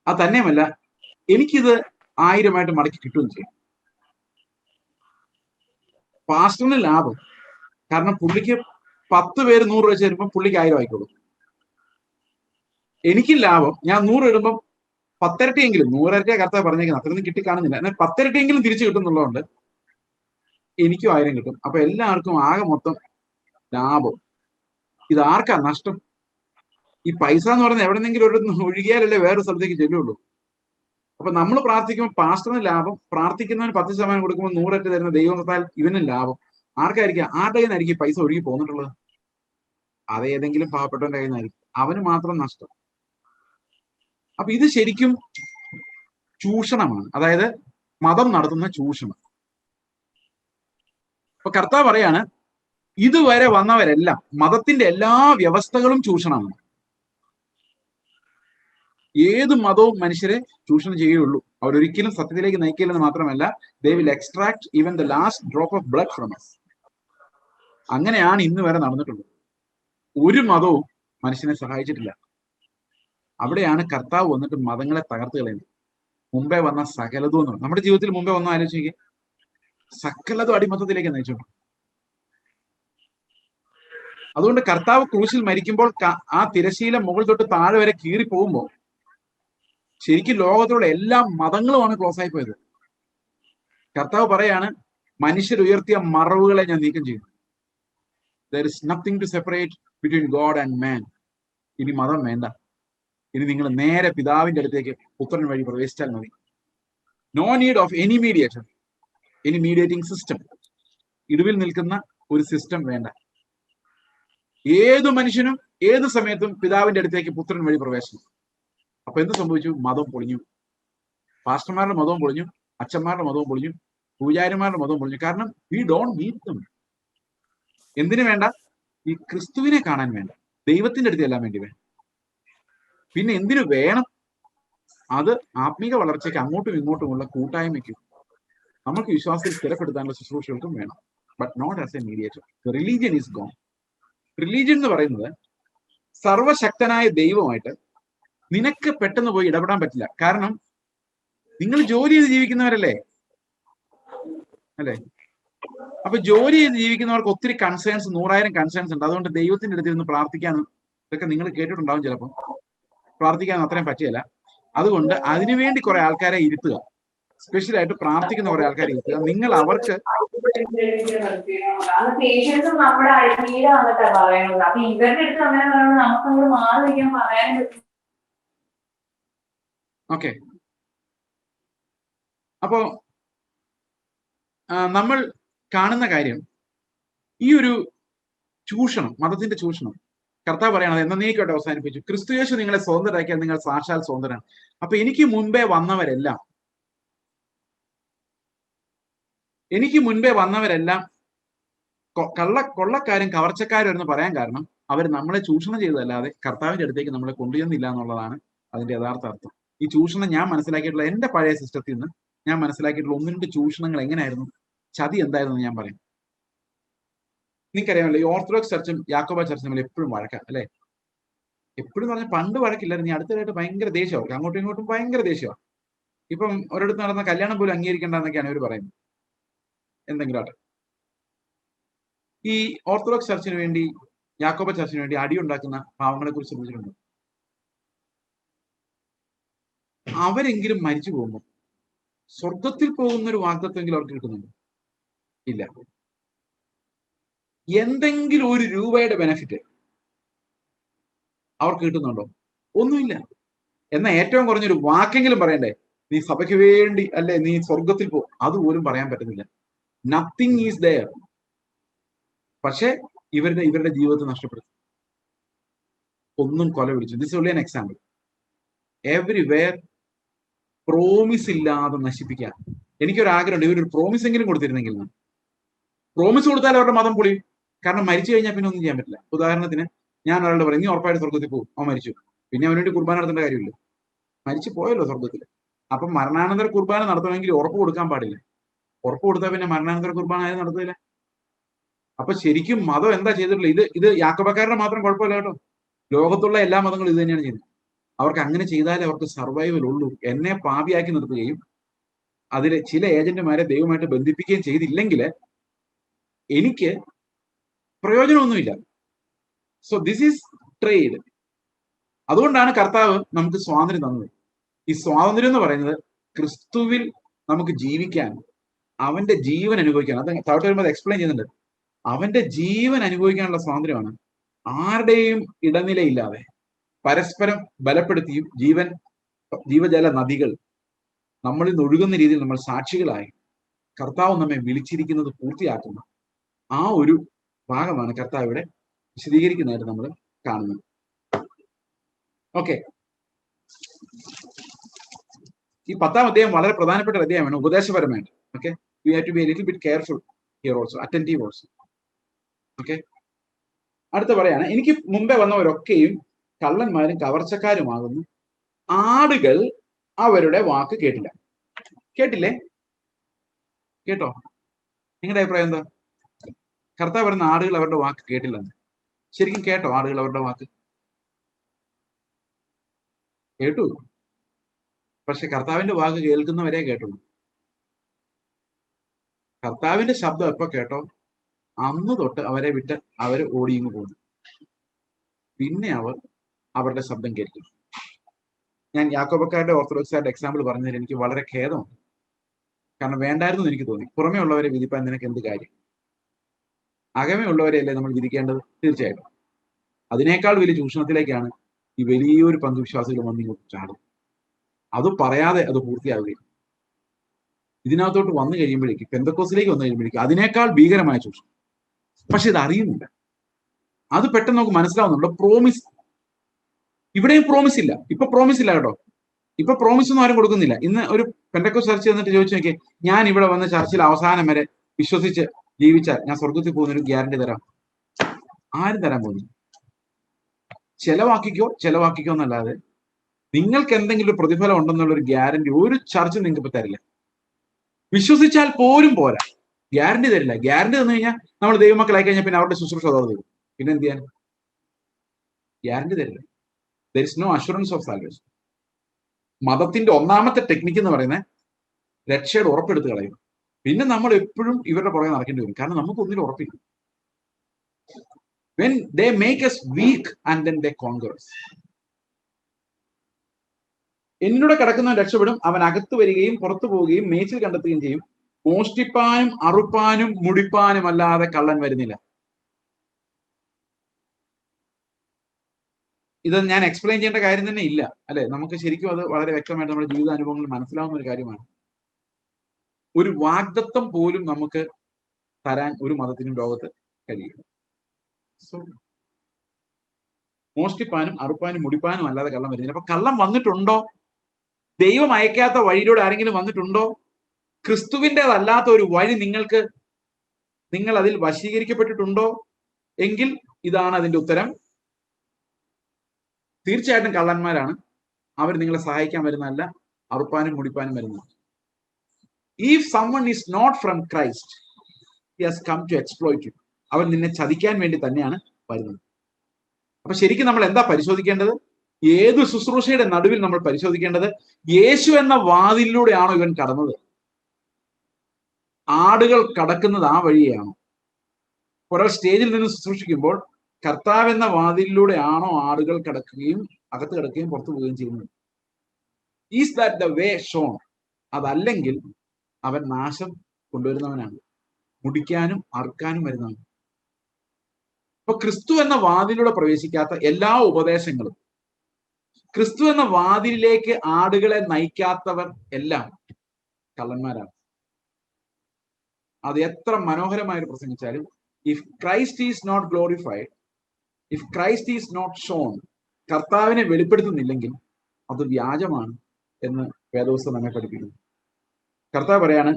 അത് തന്നെയുമല്ല, എനിക്കിത് 1000 മടക്കി കിട്ടുകയും ചെയ്യും. പാസ്റ്ററിന് ലാഭം. കാരണം പുള്ളിക്ക് 10 പേര് 100 വെച്ച് തരുമ്പോൾ പുള്ളിക്ക് 1000 ആയിക്കോളും. എനിക്ക് ലാഭം, ഞാൻ 100 ഇടുമ്പോൾ 10 ഇരട്ടിയെങ്കിലും, 100 ഇരട്ടിയെ കർത്താവ് പറഞ്ഞേക്കുന്നത്, അത്രയൊന്നും കിട്ടി കാണുന്നില്ല, എന്നാൽ 10 ഇരട്ടിയെങ്കിലും തിരിച്ചു കിട്ടുന്നുള്ളതുകൊണ്ട് എനിക്കും 1000 കിട്ടും. അപ്പൊ എല്ലാവർക്കും ആകെ മൊത്തം ലാഭം. ഇത് ആർക്കാ നഷ്ടം? ഈ പൈസ എന്ന് പറയുന്നത് എവിടെന്നെങ്കിലും ഒരു ഒഴുകിയാലല്ലേ വേറൊരു സ്ഥലത്തേക്ക് ചെല്ലുള്ളൂ. അപ്പൊ നമ്മൾ പ്രാർത്ഥിക്കുമ്പോൾ പാസ്റ്ററിന് ലാഭം, പ്രാർത്ഥിക്കുന്നവന് 10% കൊടുക്കുമ്പോൾ 100 തരുന്ന ദൈവത്താൽ ഇവനും ലാഭം. ആർക്കായിരിക്കും? ആരുടെ കയ്യിൽ നിന്നായിരിക്കും പൈസ ഒഴുകി പോന്നിട്ടുള്ളത്? അത് ഏതെങ്കിലും പാവപ്പെട്ടവന്റെ കയ്യിൽ നിന്നായിരിക്കും. അവന് മാത്രം നഷ്ടം. അപ്പൊ ഇത് ശരിക്കും ചൂഷണമാണ്. അതായത് മതം നടത്തുന്ന ചൂഷണം. അപ്പൊ കർത്താവ് പറയാണ്, ഇതുവരെ വന്നവരെല്ലാം, മതത്തിന്റെ എല്ലാ വ്യവസ്ഥകളും ചൂഷണമാണ്. ഏത് മതവും മനുഷ്യരെ ചൂഷണം ചെയ്യുകയുള്ളൂ. അവരൊരിക്കലും സത്യത്തിലേക്ക് നയിക്കില്ലെന്ന് മാത്രമല്ല, they will extract even the last drop of blood from us. അങ്ങനെയാണ് ഇന്ന് വരെ നടന്നിട്ടുള്ളത്. ഒരു മതവും മനുഷ്യനെ സഹായിച്ചിട്ടില്ല. അവിടെയാണ് കർത്താവ് വന്നിട്ട് മതങ്ങളെ തകർത്ത് കളയുന്നത്. മുമ്പേ വന്ന സകലതും എന്ന്, നമ്മുടെ ജീവിതത്തിൽ മുമ്പേ വന്ന ആലോചിക്കുക, സകലതും അടിമത്തത്തിലേക്ക് നയിച്ചു. അതുകൊണ്ട് കർത്താവ് ക്രൂശിൽ മരിക്കുമ്പോൾ ആ തിരശീല മുകൾ തൊട്ട് താഴെ വരെ കീറി പോകുമ്പോൾ ശരിക്കും ലോകത്തിലുള്ള എല്ലാ മതങ്ങളുമാണ് ക്ലോസ് ആയി പോയത്. കർത്താവ് പറയാണ്, മനുഷ്യരുയർത്തിയ മറവുകളെ ഞാൻ നീക്കം ചെയ്യുന്നു. There is nothing to separate between God and man. ഇനി മതം വേണ്ട. ഇനി നിങ്ങൾ നേരെ പിതാവിന്റെ അടുത്തേക്ക് പുത്രൻ വഴി പ്രവേശിച്ചാൽ മതി. No need of any mediator, any mediating system. ഇടിവിൽ നിൽക്കുന്ന ഒരു സിസ്റ്റം വേണ്ട. ഏതു മനുഷ്യനും ഏത് സമയത്തും പിതാവിന്റെ അടുത്തേക്ക് പുത്രൻ വഴി പ്രവേശനം. അപ്പൊ എന്ത് സംഭവിച്ചു? മതം പൊളിഞ്ഞു. പാസ്റ്റർമാരുടെ മതവും പൊളിഞ്ഞു, അച്ഛന്മാരുടെ മതവും പൊളിഞ്ഞു, പൂജാരിമാരുടെ മതവും പൊളിഞ്ഞു. കാരണം വി ഡോണ്ട് നീഡ് ദം. എന്തിനു വേണ്ട? ഈ ക്രിസ്തുവിനെ കാണാൻ വേണ്ട, ദൈവത്തിന്റെ അടുത്ത് എല്ലാം വേണ്ടി വേണം. പിന്നെ എന്തിനു വേണം? അത് ആത്മീക വളർച്ചയ്ക്ക് അങ്ങോട്ടും ഇങ്ങോട്ടുമുള്ള കൂട്ടായ്മയ്ക്കും നമുക്ക് വിശ്വാസത്തിൽ സ്ഥിരപ്പെടുത്താനുള്ള ശുശ്രൂഷകൾക്കും വേണം. But not as a mediator. Religion is gone. Religion എന്ന് പറയുന്നത് സർവശക്തനായ ദൈവമായിട്ട് നിനക്ക് പെട്ടെന്ന് പോയി ഇടപെടാൻ പറ്റില്ല. കാരണം നിങ്ങൾ ജോലി ചെയ്ത് ജീവിക്കുന്നവരല്ലേ, അല്ലെ? അപ്പൊ ജോലി ചെയ്ത് ജീവിക്കുന്നവർക്ക് ഒത്തിരി കൺസേൺസ്, 100,000 കൺസേൺസ് ഉണ്ട്. അതുകൊണ്ട് ദൈവത്തിന്റെ അടുത്ത് ഇരുന്ന് പ്രാർത്ഥിക്കാനും, ഇതൊക്കെ നിങ്ങൾ കേട്ടിട്ടുണ്ടാവും ചിലപ്പോൾ, പ്രാർത്ഥിക്കാനും അത്രയും പറ്റിയല്ല. അതുകൊണ്ട് അതിനുവേണ്ടി കുറെ ആൾക്കാരെ ഇരുത്തുക, സ്പെഷ്യലായിട്ട് പ്രാർത്ഥിക്കുന്ന കുറെ ആൾക്കാരെ ഇരുത്തുക. നിങ്ങൾ അവർക്ക് ഓക്കെ. അപ്പോ നമ്മൾ കാണുന്ന കാര്യം ഈ ഒരു ചൂഷണം, മതത്തിന്റെ ചൂഷണം, കർത്താവ് പറയണത് എന്നേക്കുമായിട്ട് അവസാനിപ്പിച്ചു. ക്രിസ്തുയേശു നിങ്ങളെ സ്വതന്ത്രരാക്കിയാൽ നിങ്ങൾ സാക്ഷാൽ സ്വതന്ത്രരാണ്. അപ്പൊ എനിക്ക് മുൻപേ വന്നവരെല്ലാം കൊള്ളക്കാരും കവർച്ചക്കാരും എന്ന് പറയാൻ കാരണം അവർ നമ്മളെ ചൂഷണം ചെയ്തതല്ലാതെ കർത്താവിന്റെ അടുത്തേക്ക് നമ്മളെ കൊണ്ടുചെന്നില്ല എന്നുള്ളതാണ് അതിന്റെ യഥാർത്ഥ അർത്ഥം. ഈ ചൂഷണം ഞാൻ മനസ്സിലാക്കിയിട്ടുള്ള, എന്റെ പഴയ സിസ്റ്റത്തിൽ നിന്ന് ഞാൻ മനസ്സിലാക്കിയിട്ടുള്ള 1-2 ചൂഷണങ്ങൾ എങ്ങനെയായിരുന്നു, ചതി എന്തായിരുന്നു ഞാൻ പറയും. നിങ്ങൾക്കറിയാമല്ലോ, ഈ ഓർത്തഡോക്സ് ചർച്ചും യാക്കോബ ചർച്ചും തമ്മിൽ എപ്പോഴും വഴക്കാം, അല്ലെ? എപ്പോഴും പറഞ്ഞാൽ പണ്ട് വഴക്കില്ലായിരുന്നു, ഈ അടുത്തതായിട്ട് ഭയങ്കര ദേഷ്യം അവർക്ക്, അങ്ങോട്ടും ഇങ്ങോട്ടും ഭയങ്കര ദേഷ്യമാണ്. ഇപ്പം ഒരിടത്ത് നടന്ന കല്യാണം പോലും അംഗീകരിക്കേണ്ടെന്നൊക്കെയാണ് ഇവർ പറയുന്നത്. എന്തെങ്കിലും ആട്ടെ, ഈ ഓർത്തഡോക്സ് ചർച്ചിന് വേണ്ടി, യാക്കോബ ചർച്ചിന് വേണ്ടി അടിയുണ്ടാക്കുന്ന പാവങ്ങളെ കുറിച്ച് ചോദിച്ചിട്ടുണ്ട്. അവരെങ്കിലും മരിച്ചു പോകുമ്പോൾ സ്വർഗത്തിൽ പോകുന്ന ഒരു വാഗ്ദത്വമെങ്കിലും അവർക്ക് കിട്ടുന്നുണ്ടോ? ഇല്ല. എന്തെങ്കിലും ഒരു രൂപയുടെ ബെനഫിറ്റ് അവർക്ക് കിട്ടുന്നുണ്ടോ? ഒന്നുമില്ല. എന്നാൽ ഏറ്റവും കുറഞ്ഞൊരു വാക്കെങ്കിലും പറയണ്ടേ, നീ സഭയ്ക്ക് വേണ്ടി അല്ലെ, നീ സ്വർഗത്തിൽ പോ, അതുപോലും പറയാൻ പറ്റുന്നില്ല. Nothing is there. പക്ഷെ ഇവരുടെ ജീവിതത്തെ നഷ്ടപ്പെടുത്തി, ഒന്നും കൊല പിടിച്ചു. This only an example. Everywhere promise ഇല്ലാതെ നശിപ്പിക്കാൻ. എനിക്കൊരാഗ്രഹമുണ്ട്, ഇവരൊരു പ്രോമിസ് എങ്കിലും കൊടുത്തിരുന്നെങ്കിൽ. പ്രോമിസ് കൊടുത്താൽ അവരുടെ മതം പൊളിയും. കാരണം മരിച്ചു കഴിഞ്ഞാൽ പിന്നെ ഒന്നും ചെയ്യാൻ പറ്റില്ല. ഉദാഹരണത്തിന് ഞാൻ ഒരാളോട് പറയും, നീ ഉറപ്പായിട്ട് സ്വർഗത്തിൽ പോകും, അവൻ മരിച്ചു, പിന്നെ അവന് വേണ്ടി കുർബാന നടത്തേണ്ട കാര്യമില്ല, മരിച്ചു പോയല്ലോ സ്വർഗത്തിൽ. അപ്പം മരണാനന്തര കുർബാന നടത്തണമെങ്കിൽ ഉറപ്പ് കൊടുക്കാൻ പാടില്ല. ഉറപ്പ് കൊടുത്താൽ പിന്നെ മരണാനന്തര കുർബാന ആരും നടത്തില്ല. അപ്പൊ ശരിക്കും മതം എന്താ ചെയ്തിട്ടുള്ളത്? ഇത് യാക്കോബക്കാരുടെ മാത്രം കുഴപ്പമില്ല കേട്ടോ, ലോകത്തുള്ള എല്ലാ മതങ്ങളും ഇത് തന്നെയാണ് ചെയ്യുന്നത്. അവർക്ക് അങ്ങനെ ചെയ്താലേ അവർക്ക് സർവൈവൽ ഉള്ളൂ. എന്നെ പാപിയാക്കി നിർത്തുകയും അതിലെ ചില ഏജന്റുമാരെ ദൈവമായിട്ട് ബന്ധിപ്പിക്കുകയും ചെയ്തില്ലെങ്കിൽ എനിക്ക് പ്രയോജനമൊന്നുമില്ല. So this is trade. അതുകൊണ്ടാണ് കർത്താവ് നമുക്ക് സ്വാതന്ത്ര്യം തന്നത്. ഈ സ്വാതന്ത്ര്യം എന്ന് പറയുന്നത് ക്രിസ്തുവിൽ നമുക്ക് ജീവിക്കാൻ, അവന്റെ ജീവൻ അനുഭവിക്കാൻ, അത് താഴോട്ട് വരുമ്പോൾ എക്സ്പ്ലെയിൻ ചെയ്യുന്നുണ്ട്. അവന്റെ ജീവൻ അനുഭവിക്കാനുള്ള സ്വാതന്ത്ര്യമാണ്. ആരുടെയും ഇടനിലയില്ലാതെ പരസ്പരം ബലപ്പെടുത്തിയും ജീവജല നദികൾ നമ്മളിൽ നിന്ന് ഒഴുകുന്ന രീതിയിൽ നമ്മൾ സാക്ഷികളായി കർത്താവ് നമ്മെ വിളിച്ചിരിക്കുന്നത് പൂർത്തിയാക്കുന്ന ആ ഒരു ഭാഗമാണ് കർത്താവ് ഇവിടെ വിശദീകരിക്കുന്നതായിട്ട് നമ്മൾ കാണുന്നത്. ഓക്കെ, ഈ 10-ാം അധ്യായം വളരെ പ്രധാനപ്പെട്ട ഒരു അധ്യായമാണ് ഉപദേശപരമായിട്ട്. Okay, you have to be a little bit careful here also, attentive also. Okay, അടുത്ത പറയാണ്, എനിക്ക് മുമ്പേ വന്നവരൊക്കെയും കള്ളന്മാരും കവർച്ചക്കാരുമാകുന്നു, ആടുകൾ അവരുടെ വാക്ക് കേട്ടില്ല. കേട്ടില്ലേ? കേട്ടോ? നിങ്ങളുടെ അഭിപ്രായം എന്താ? കർത്താവ് പറയുന്ന ആടുകൾ അവരുടെ വാക്ക് കേട്ടില്ലെന്ന്. ശരിക്കും കേട്ടോ ആടുകൾ അവരുടെ വാക്ക്? കേട്ടു. പക്ഷെ കർത്താവിന്റെ വാക്ക് കേൾക്കുന്നവരെ കേട്ടുള്ളൂ. കർത്താവിന്റെ ശബ്ദം എപ്പോ കേട്ടോ അന്ന് തൊട്ട് അവരെ വിട്ട് അവർ ഓടിയിങ്ങ് പോകുന്നു. പിന്നെ അവർ അവരുടെ ശബ്ദം കേൾക്കും. ഞാൻ യാക്കോബക്കാരുടെ ഓർത്തഡോക്സുകാരുടെ എക്സാമ്പിൾ പറഞ്ഞതിൽ എനിക്ക് വളരെ ഖേദമുണ്ട്. കാരണം വേണ്ടായിരുന്നു എനിക്ക് തോന്നി. പുറമേ ഉള്ളവരെ വിധിപ്പാൻ നിനക്ക് എന്ത് കാര്യം? അകമേ ഉള്ളവരെയല്ലേ നമ്മൾ വിധിക്കേണ്ടത്? തീർച്ചയായിട്ടും. അതിനേക്കാൾ വലിയ ചൂഷണത്തിലേക്കാണ് ഈ വലിയൊരു പങ്ക് വിശ്വാസികൾ വന്നിങ്ങോട്ട് ചാടും. അത് പറയാതെ അത് പൂർത്തിയാവുകയും ഇതിനകത്തോട്ട് വന്നു കഴിയുമ്പോഴേക്ക്, പെന്തക്കോസിലേക്ക് വന്നു കഴിയുമ്പോഴേക്കും അതിനേക്കാൾ ഭീകരമായ ചൂഷണം. പക്ഷെ ഇത് അറിയുന്നില്ല. അത് പെട്ടെന്ന് നമുക്ക് മനസ്സിലാവുന്നുണ്ട്. പ്രോമിസ്, ഇവിടെയും പ്രോമിസ് ഇല്ല. ഇപ്പൊ പ്രോമിസ് ഇല്ല കേട്ടോ. ഇപ്പൊ പ്രോമിസ് ഒന്നും ആരും കൊടുക്കുന്നില്ല. ഇന്ന് ഒരു പെന്തക്കോസ് ചർച്ച എന്നിട്ട് ചോദിച്ചു നോക്കിയേ, ഞാൻ ഇവിടെ വന്ന് ചർച്ചിൽ അവസാനം വരെ വിശ്വസിച്ച് ജീവിച്ചാൽ ഞാൻ സ്വർഗത്തിൽ പോകുന്നൊരു ഗ്യാരണ്ടി തരാം. ആരും തരാൻ പോകുന്നു? ചെലവാക്കിക്കോ എന്നല്ലാതെ നിങ്ങൾക്ക് എന്തെങ്കിലും പ്രതിഫലം ഉണ്ടെന്നുള്ള ഒരു ഗ്യാരണ്ടി ഒരു ചർച്ച നിങ്ങൾക്ക് ഇപ്പൊ തരില്ല. വിശ്വസിച്ചാൽ പോലും പോരാ, ഗ്യാരണ്ടി തരില്ല. ഗ്യാരണ്ടി തന്നു കഴിഞ്ഞാൽ നമ്മൾ ദൈവമക്കളായി കഴിഞ്ഞാൽ പിന്നെ അവരുടെ ശുശ്രൂഷ തരും. പിന്നെ എന്ത് ചെയ്യാൻ? ഗ്യാരണ്ടി തരില്ല. There is no assurance of salvation. മതത്തിന്റെ ഒന്നാമത്തെ ടെക്നിക്ക് എന്ന് പറയുന്നത് രക്ഷയുടെ ഉറപ്പെടുത്ത് കളയും. പിന്നെ നമ്മൾ എപ്പോഴും ഇവരുടെ പുറകെ നടക്കേണ്ടി വരും. കാരണം നമുക്ക് ഒന്നിനും ഉറപ്പില്ല. When they make us weak and then they conquer us. എന്നിലൂടെ കിടക്കുന്നവൻ രക്ഷപ്പെടും, അവൻ അകത്ത് വരികയും പുറത്തു പോവുകയും മേച്ചിൽ കണ്ടെത്തുകയും ചെയ്യും. മോഷ്ടിപ്പാനും അറുപ്പാനും മുടിപ്പാനും അല്ലാതെ കള്ളൻ വരുന്നില്ല. ഇത് ഞാൻ എക്സ്പ്ലെയിൻ ചെയ്യേണ്ട കാര്യം തന്നെ ഇല്ല, അല്ലെ? നമുക്ക് ശരിക്കും അത് വളരെ വ്യക്തമായിട്ട് നമ്മുടെ ജീവിതാനുഭവങ്ങളിൽ മനസ്സിലാവുന്ന ഒരു കാര്യമാണ്. ഒരു വാഗ്ദത്തം പോലും നമുക്ക് തരാൻ ഒരു മതത്തിനും ലോകത്ത് കഴിയില്ല. സോ മോഷ്ടിപ്പാനും അറുപ്പാനും മുടിപ്പാനും അല്ലാതെ കള്ളം വരുന്നില്ല. അപ്പൊ കള്ളം വന്നിട്ടുണ്ടോ? ദൈവം അയക്കാത്ത വഴിയിലൂടെ ആരെങ്കിലും വന്നിട്ടുണ്ടോ? ക്രിസ്തുവിൻ്റെതല്ലാത്ത ഒരു വഴി നിങ്ങൾ അതിൽ വശീകരിക്കപ്പെട്ടിട്ടുണ്ടോ എങ്കിൽ ഇതാണ് അതിന്റെ ഉത്തരം. തീർച്ചയായിട്ടും കള്ളന്മാരാണ്. അവർ നിങ്ങളെ സഹായിക്കാൻ വരുന്നതല്ല, അറുപ്പാനും മുടിപ്പാനും വരുന്നത്. If someone is not from Christ, he has come to exploit you. അവൻ നിന്നെ ചതിക്കാൻ വേണ്ടി തന്നെയാണ് വരുന്നത്. അപ്പൊ ശരിക്കും നമ്മൾ എന്താ പരിശോധിക്കേണ്ടത്? ഏത് ശുശ്രൂഷയുടെ നടുവിൽ നമ്മൾ പരിശോധിക്കേണ്ടത്, യേശു എന്ന വാതിലിലൂടെയാണോ ഇവൻ കടന്നത്? ആടുകൾ കടക്കുന്നത് ആ വഴിയാണോ? ഒരാൾ സ്റ്റേജിൽ നിന്ന് ശുശ്രൂഷിക്കുമ്പോൾ കർത്താവ് എന്ന വാതിലിലൂടെ ആണോ ആടുകൾ കടക്കുകയും അകത്ത് കിടക്കുകയും പുറത്തു പോവുകയും ചെയ്യുന്നത്? Is that the way shown? അതല്ലെങ്കിൽ അവൻ നാശം കൊണ്ടുവരുന്നവനാണ്, മുടിക്കാനും അറുക്കാനും വരുന്നവൻ. അപ്പൊ ക്രിസ്തു എന്ന വാതിലൂടെ പ്രവേശിക്കാത്ത എല്ലാ ഉപദേശങ്ങളും, ക്രിസ്തു എന്ന വാതിലിലേക്ക് ആടുകളെ നയിക്കാത്തവർ എല്ലാം കള്ളന്മാരാണ്. അത് എത്ര മനോഹരമായിട്ട് പ്രസംഗിച്ചാലും, if Christ is not glorified, if Christ is not shown, കർത്താവിനെ വെളിപ്പെടുത്തുന്നില്ലെങ്കിൽ അത് വ്യാജമാണ് എന്ന് വേദപുസ്തകം നമ്മെ പഠിപ്പിക്കുന്നു. കർത്താവ് പറയാണ്,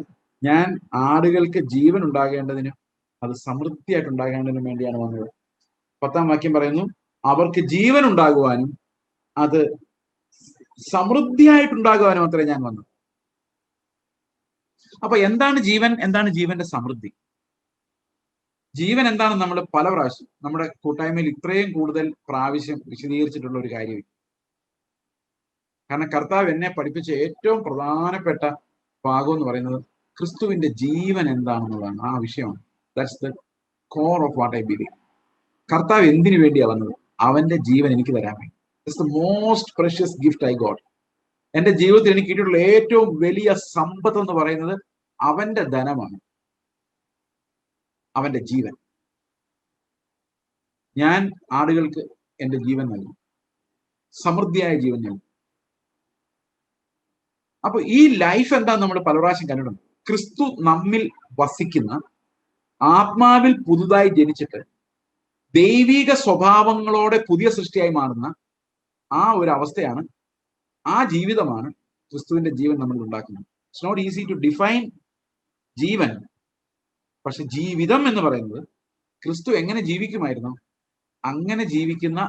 ഞാൻ ആടുകൾക്ക് ജീവൻ ഉണ്ടാകേണ്ടതിനും അത് സമൃദ്ധിയായിട്ട് ഉണ്ടാകേണ്ടതിനും വേണ്ടിയാണ് വന്നത്. 10-ാം വാക്യം പറയുന്നു, അവർക്ക് ജീവൻ ഉണ്ടാകുവാനും അത് സമൃദ്ധിയായിട്ടുണ്ടാകുവാനും അത്രേ ഞാൻ വന്നത്. അപ്പൊ എന്താണ് ജീവൻ? എന്താണ് ജീവന്റെ സമൃദ്ധി? ജീവൻ എന്താണെന്ന് നമ്മൾ പല പ്രാവശ്യം നമ്മുടെ കൂട്ടായ്മയിൽ ഇത്രയും കൂടുതൽ പ്രാവശ്യം വിശദീകരിച്ചിട്ടുള്ള ഒരു കാര്യമില്ല. കാരണം കർത്താവ് എന്നെ പഠിപ്പിച്ച ഏറ്റവും പ്രധാനപ്പെട്ട ഭാഗം എന്ന് പറയുന്നത് ക്രിസ്തുവിന്റെ ജീവൻ എന്താണെന്നുള്ളതാണ്. ആ വിഷയമാണ്. That's the core of what I believe. കർത്താവ് എന്തിനു വേണ്ടിയാണ് വന്നത്? അവന്റെ ജീവൻ എനിക്ക് തരാൻ വേണ്ടി. It's the most precious gift I got. എന്റെ ജീവിതത്തിൽ എനിക്ക് കിട്ടിയിട്ടുള്ള ഏറ്റവും വലിയ സമ്പത്ത് എന്ന് പറയുന്നത് അവന്റെ ധനമാണ് അവന്റെ ജീവൻ. ഞാൻ ആടുകൾക്ക് എന്റെ ജീവൻ നൽകും, സമൃദ്ധിയായ ജീവൻ നൽകും. അപ്പൊ ഈ ലൈഫ് എന്താന്ന് നമ്മൾ പല പ്രാവശ്യം കണ്ടിട്ടുണ്ട്. ക്രിസ്തു നമ്മിൽ വസിക്കുന്ന, ആത്മാവിൽ പുതുതായി ജനിച്ചിട്ട് ദൈവിക സ്വഭാവങ്ങളോടെ പുതിയ സൃഷ്ടിയായി മാറുന്ന ആ ഒരു അവസ്ഥയാണ്, ആ ജീവിതമാണ് ക്രിസ്തുവിന്റെ ജീവൻ നമ്മൾ ഉണ്ടാക്കുന്നത്. It's not easy to define ജീവൻ. പക്ഷെ ജീവിതം എന്ന് പറയുന്നത് ക്രിസ്തു എങ്ങനെ ജീവിക്കുമായിരുന്നു അങ്ങനെ ജീവിക്കുന്ന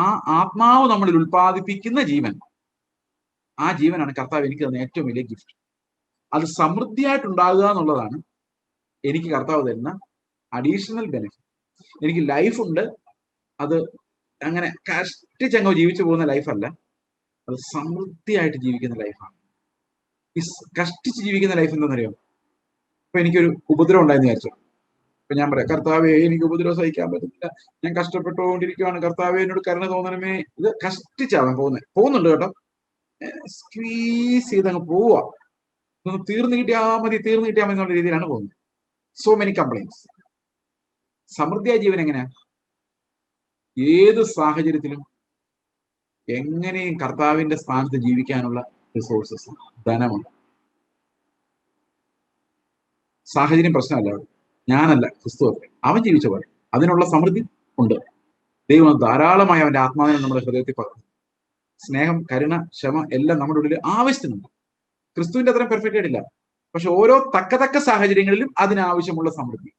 ആ ആത്മാവ് നമ്മളിൽ ഉൽപ്പാദിപ്പിക്കുന്ന ജീവൻ, ആ ജീവനാണ് കർത്താവ് എനിക്ക് തന്ന ഏറ്റവും വലിയ ഗിഫ്റ്റ്. അത് സമൃദ്ധിയായിട്ടുണ്ടാകുക എന്നുള്ളതാണ് എനിക്ക് കർത്താവ് തരുന്ന അഡീഷണൽ ബെനിഫിറ്റ്. എനിക്ക് ലൈഫുണ്ട്, അത് അങ്ങനെ കഷ്ടിച്ചങ്ങോ ജീവിച്ചു പോകുന്ന ലൈഫല്ല, അത് സമൃദ്ധിയായിട്ട് ജീവിക്കുന്ന ലൈഫാണ്. ഈ കഷ്ടിച്ച് ജീവിക്കുന്ന ലൈഫ് എന്താണെന്നറിയോ? ഇപ്പൊ എനിക്കൊരു ഉപദ്രവം ഉണ്ടായെന്ന് വിചാരിച്ചു. ഇപ്പൊ ഞാൻ പറയാം, കർത്താവേ എനിക്ക് ഉപദ്രവം സഹിക്കാൻ പറ്റുന്നില്ല, ഞാൻ കഷ്ടപ്പെട്ടുകൊണ്ടിരിക്കുകയാണ്, കർത്താവേ എന്നോട് കരുണ തോന്നണമേ. ഇത് കഷ്ടിച്ചാവാൻ പോകുന്നുണ്ട് കേട്ടോ, സ്ക്വീസ് ചെയ്ത് അങ്ങ് പോവുക. തീർന്നു കിട്ടിയാ മതി എന്നുള്ള രീതിയിലാണ് പോകുന്നത്. So many complaints. സമൃദ്ധിയായ ജീവൻ എങ്ങനെയാ? ഏത് സാഹചര്യത്തിലും എങ്ങനെയും കർത്താവിന്റെ സ്ഥാനത്ത് ജീവിക്കാനുള്ള റിസോഴ്സസ്, ധനമുണ്ട്. സാഹചര്യം പ്രശ്നമല്ല, ഞാനല്ല, ക്രിസ്തു അവൻ ജീവിച്ച പോലെ അതിനുള്ള സമൃദ്ധി ഉണ്ട്. ദൈവം ധാരാളമായി അവന്റെ ആത്മാവിനെ നമ്മുടെ ഹൃദയത്തിൽ പകർന്നു. സ്നേഹം, കരുണ, ക്ഷമ എല്ലാം നമ്മുടെ ഉള്ളിൽ ആവശ്യത്തിനുണ്ട്. ക്രിസ്തുവിന്റെ അത്രയും പെർഫെക്റ്റ് ആയിട്ടില്ല, പക്ഷെ ഓരോ തക്ക സാഹചര്യങ്ങളിലും അതിനാവശ്യമുള്ള സമൃദ്ധി.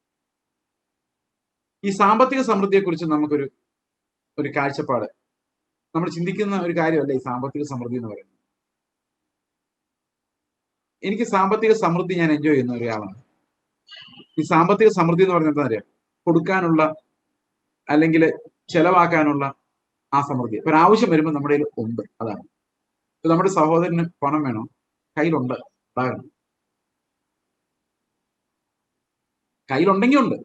ഈ സാമ്പത്തിക സമൃദ്ധിയെ കുറിച്ച് നമുക്കൊരു കാഴ്ചപ്പാട്, നമ്മൾ ചിന്തിക്കുന്ന ഒരു കാര്യമല്ല ഈ സാമ്പത്തിക സമൃദ്ധി എന്ന് പറയുന്നത്. എനിക്ക് സാമ്പത്തിക സമൃദ്ധി ഞാൻ എൻജോയ് ചെയ്യുന്ന ഒരാളാണ്. ഈ സാമ്പത്തിക സമൃദ്ധി എന്ന് പറഞ്ഞാൽ എന്താ അറിയാം? കൊടുക്കാനുള്ള അല്ലെങ്കിൽ ചെലവാക്കാനുള്ള ആ സമൃദ്ധി. ഒരാവശ്യം വരുമ്പോൾ നമ്മുടെ കയ്യിൽ ഉണ്ട്. അതാണ്. ഇപ്പൊ നമ്മുടെ സഹോദരന് പണം വേണോ? കയ്യിലുണ്ട്, ഉണ്ടാകണം. കയ്യിലുണ്ടെങ്കിൽ ഉണ്ട്.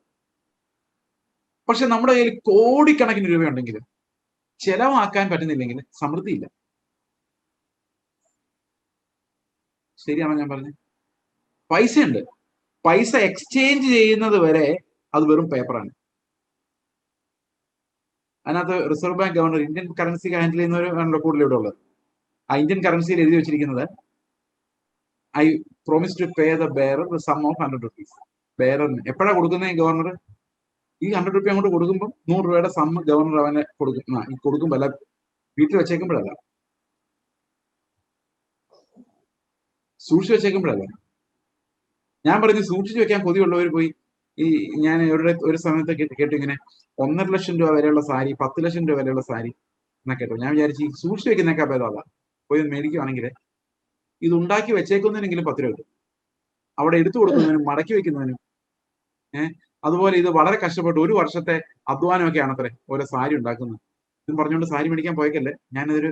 പക്ഷെ നമ്മുടെ കയ്യിൽ കോടിക്കണക്കിന് രൂപയുണ്ടെങ്കിൽ ചെലവാക്കാൻ പറ്റുന്നില്ലെങ്കിൽ സമൃദ്ധിയില്ല. ശരിയാണോ ഞാൻ പറഞ്ഞത്? പൈസയുണ്ട്, പൈസ എക്സ്ചേഞ്ച് ചെയ്യുന്നത് വരെ അത് വെറും പേപ്പറാണ്. അതിനകത്ത് reserve bank governor Indian currency handle ചെയ്യുന്നവരാണല്ലോ കൂടുതൽ ഇവിടെ ഉള്ളത്. ആ ഇന്ത്യൻ കറൻസിയിൽ എഴുതി വെച്ചിരിക്കുന്നത് I promise to pay the bearer the sum of 100 rupees. ബെയറിന് എപ്പോഴാണ് കൊടുക്കുന്നത് ഗവർണർ? ഈ 100 രൂപ അങ്ങോട്ട് കൊടുക്കുമ്പോൾ 100 രൂപയുടെ സമ്മ് ഗവർണർ അവനെ കൊടുക്കുമ്പോൾ അല്ല, വീട്ടിൽ വെച്ചേക്കുമ്പോഴല്ല, സൂക്ഷിച്ചു വെച്ചേക്കുമ്പോഴല്ല. ഞാൻ പറഞ്ഞു സൂക്ഷിച്ചു വെക്കാൻ കൊതിയുള്ളവർ പോയി ഞാൻ ഒരു സമയത്ത് കേട്ടു ഇങ്ങനെ 1.5 ലക്ഷം രൂപ വരെയുള്ള സാരി, 10 ലക്ഷം രൂപ വരെയുള്ള സാരി എന്നാ കേട്ടോ. ഞാൻ വിചാരിച്ചു സൂക്ഷിച്ചു വെക്കുന്നേക്കാ ഭേദമല്ല, പോയി മേടിക്കുകയാണെങ്കിൽ ഇത് ഉണ്ടാക്കി വെച്ചേക്കുന്നതിനെങ്കിലും 10 രൂപ കിട്ടും. അവിടെ എടുത്തു കൊടുക്കുന്നതിനും മടക്കി വെക്കുന്നതിനും അതുപോലെ ഇത് വളരെ കഷ്ടപ്പെട്ട് 1 വർഷത്തെ അധ്വാനമൊക്കെയാണ് അത്രേ ഓരോ സാരി ഉണ്ടാക്കുന്നത്. ഇതും പറഞ്ഞുകൊണ്ട് സാരി മേടിക്കാൻ പോയേക്കല്ലേ, ഞാനതൊരു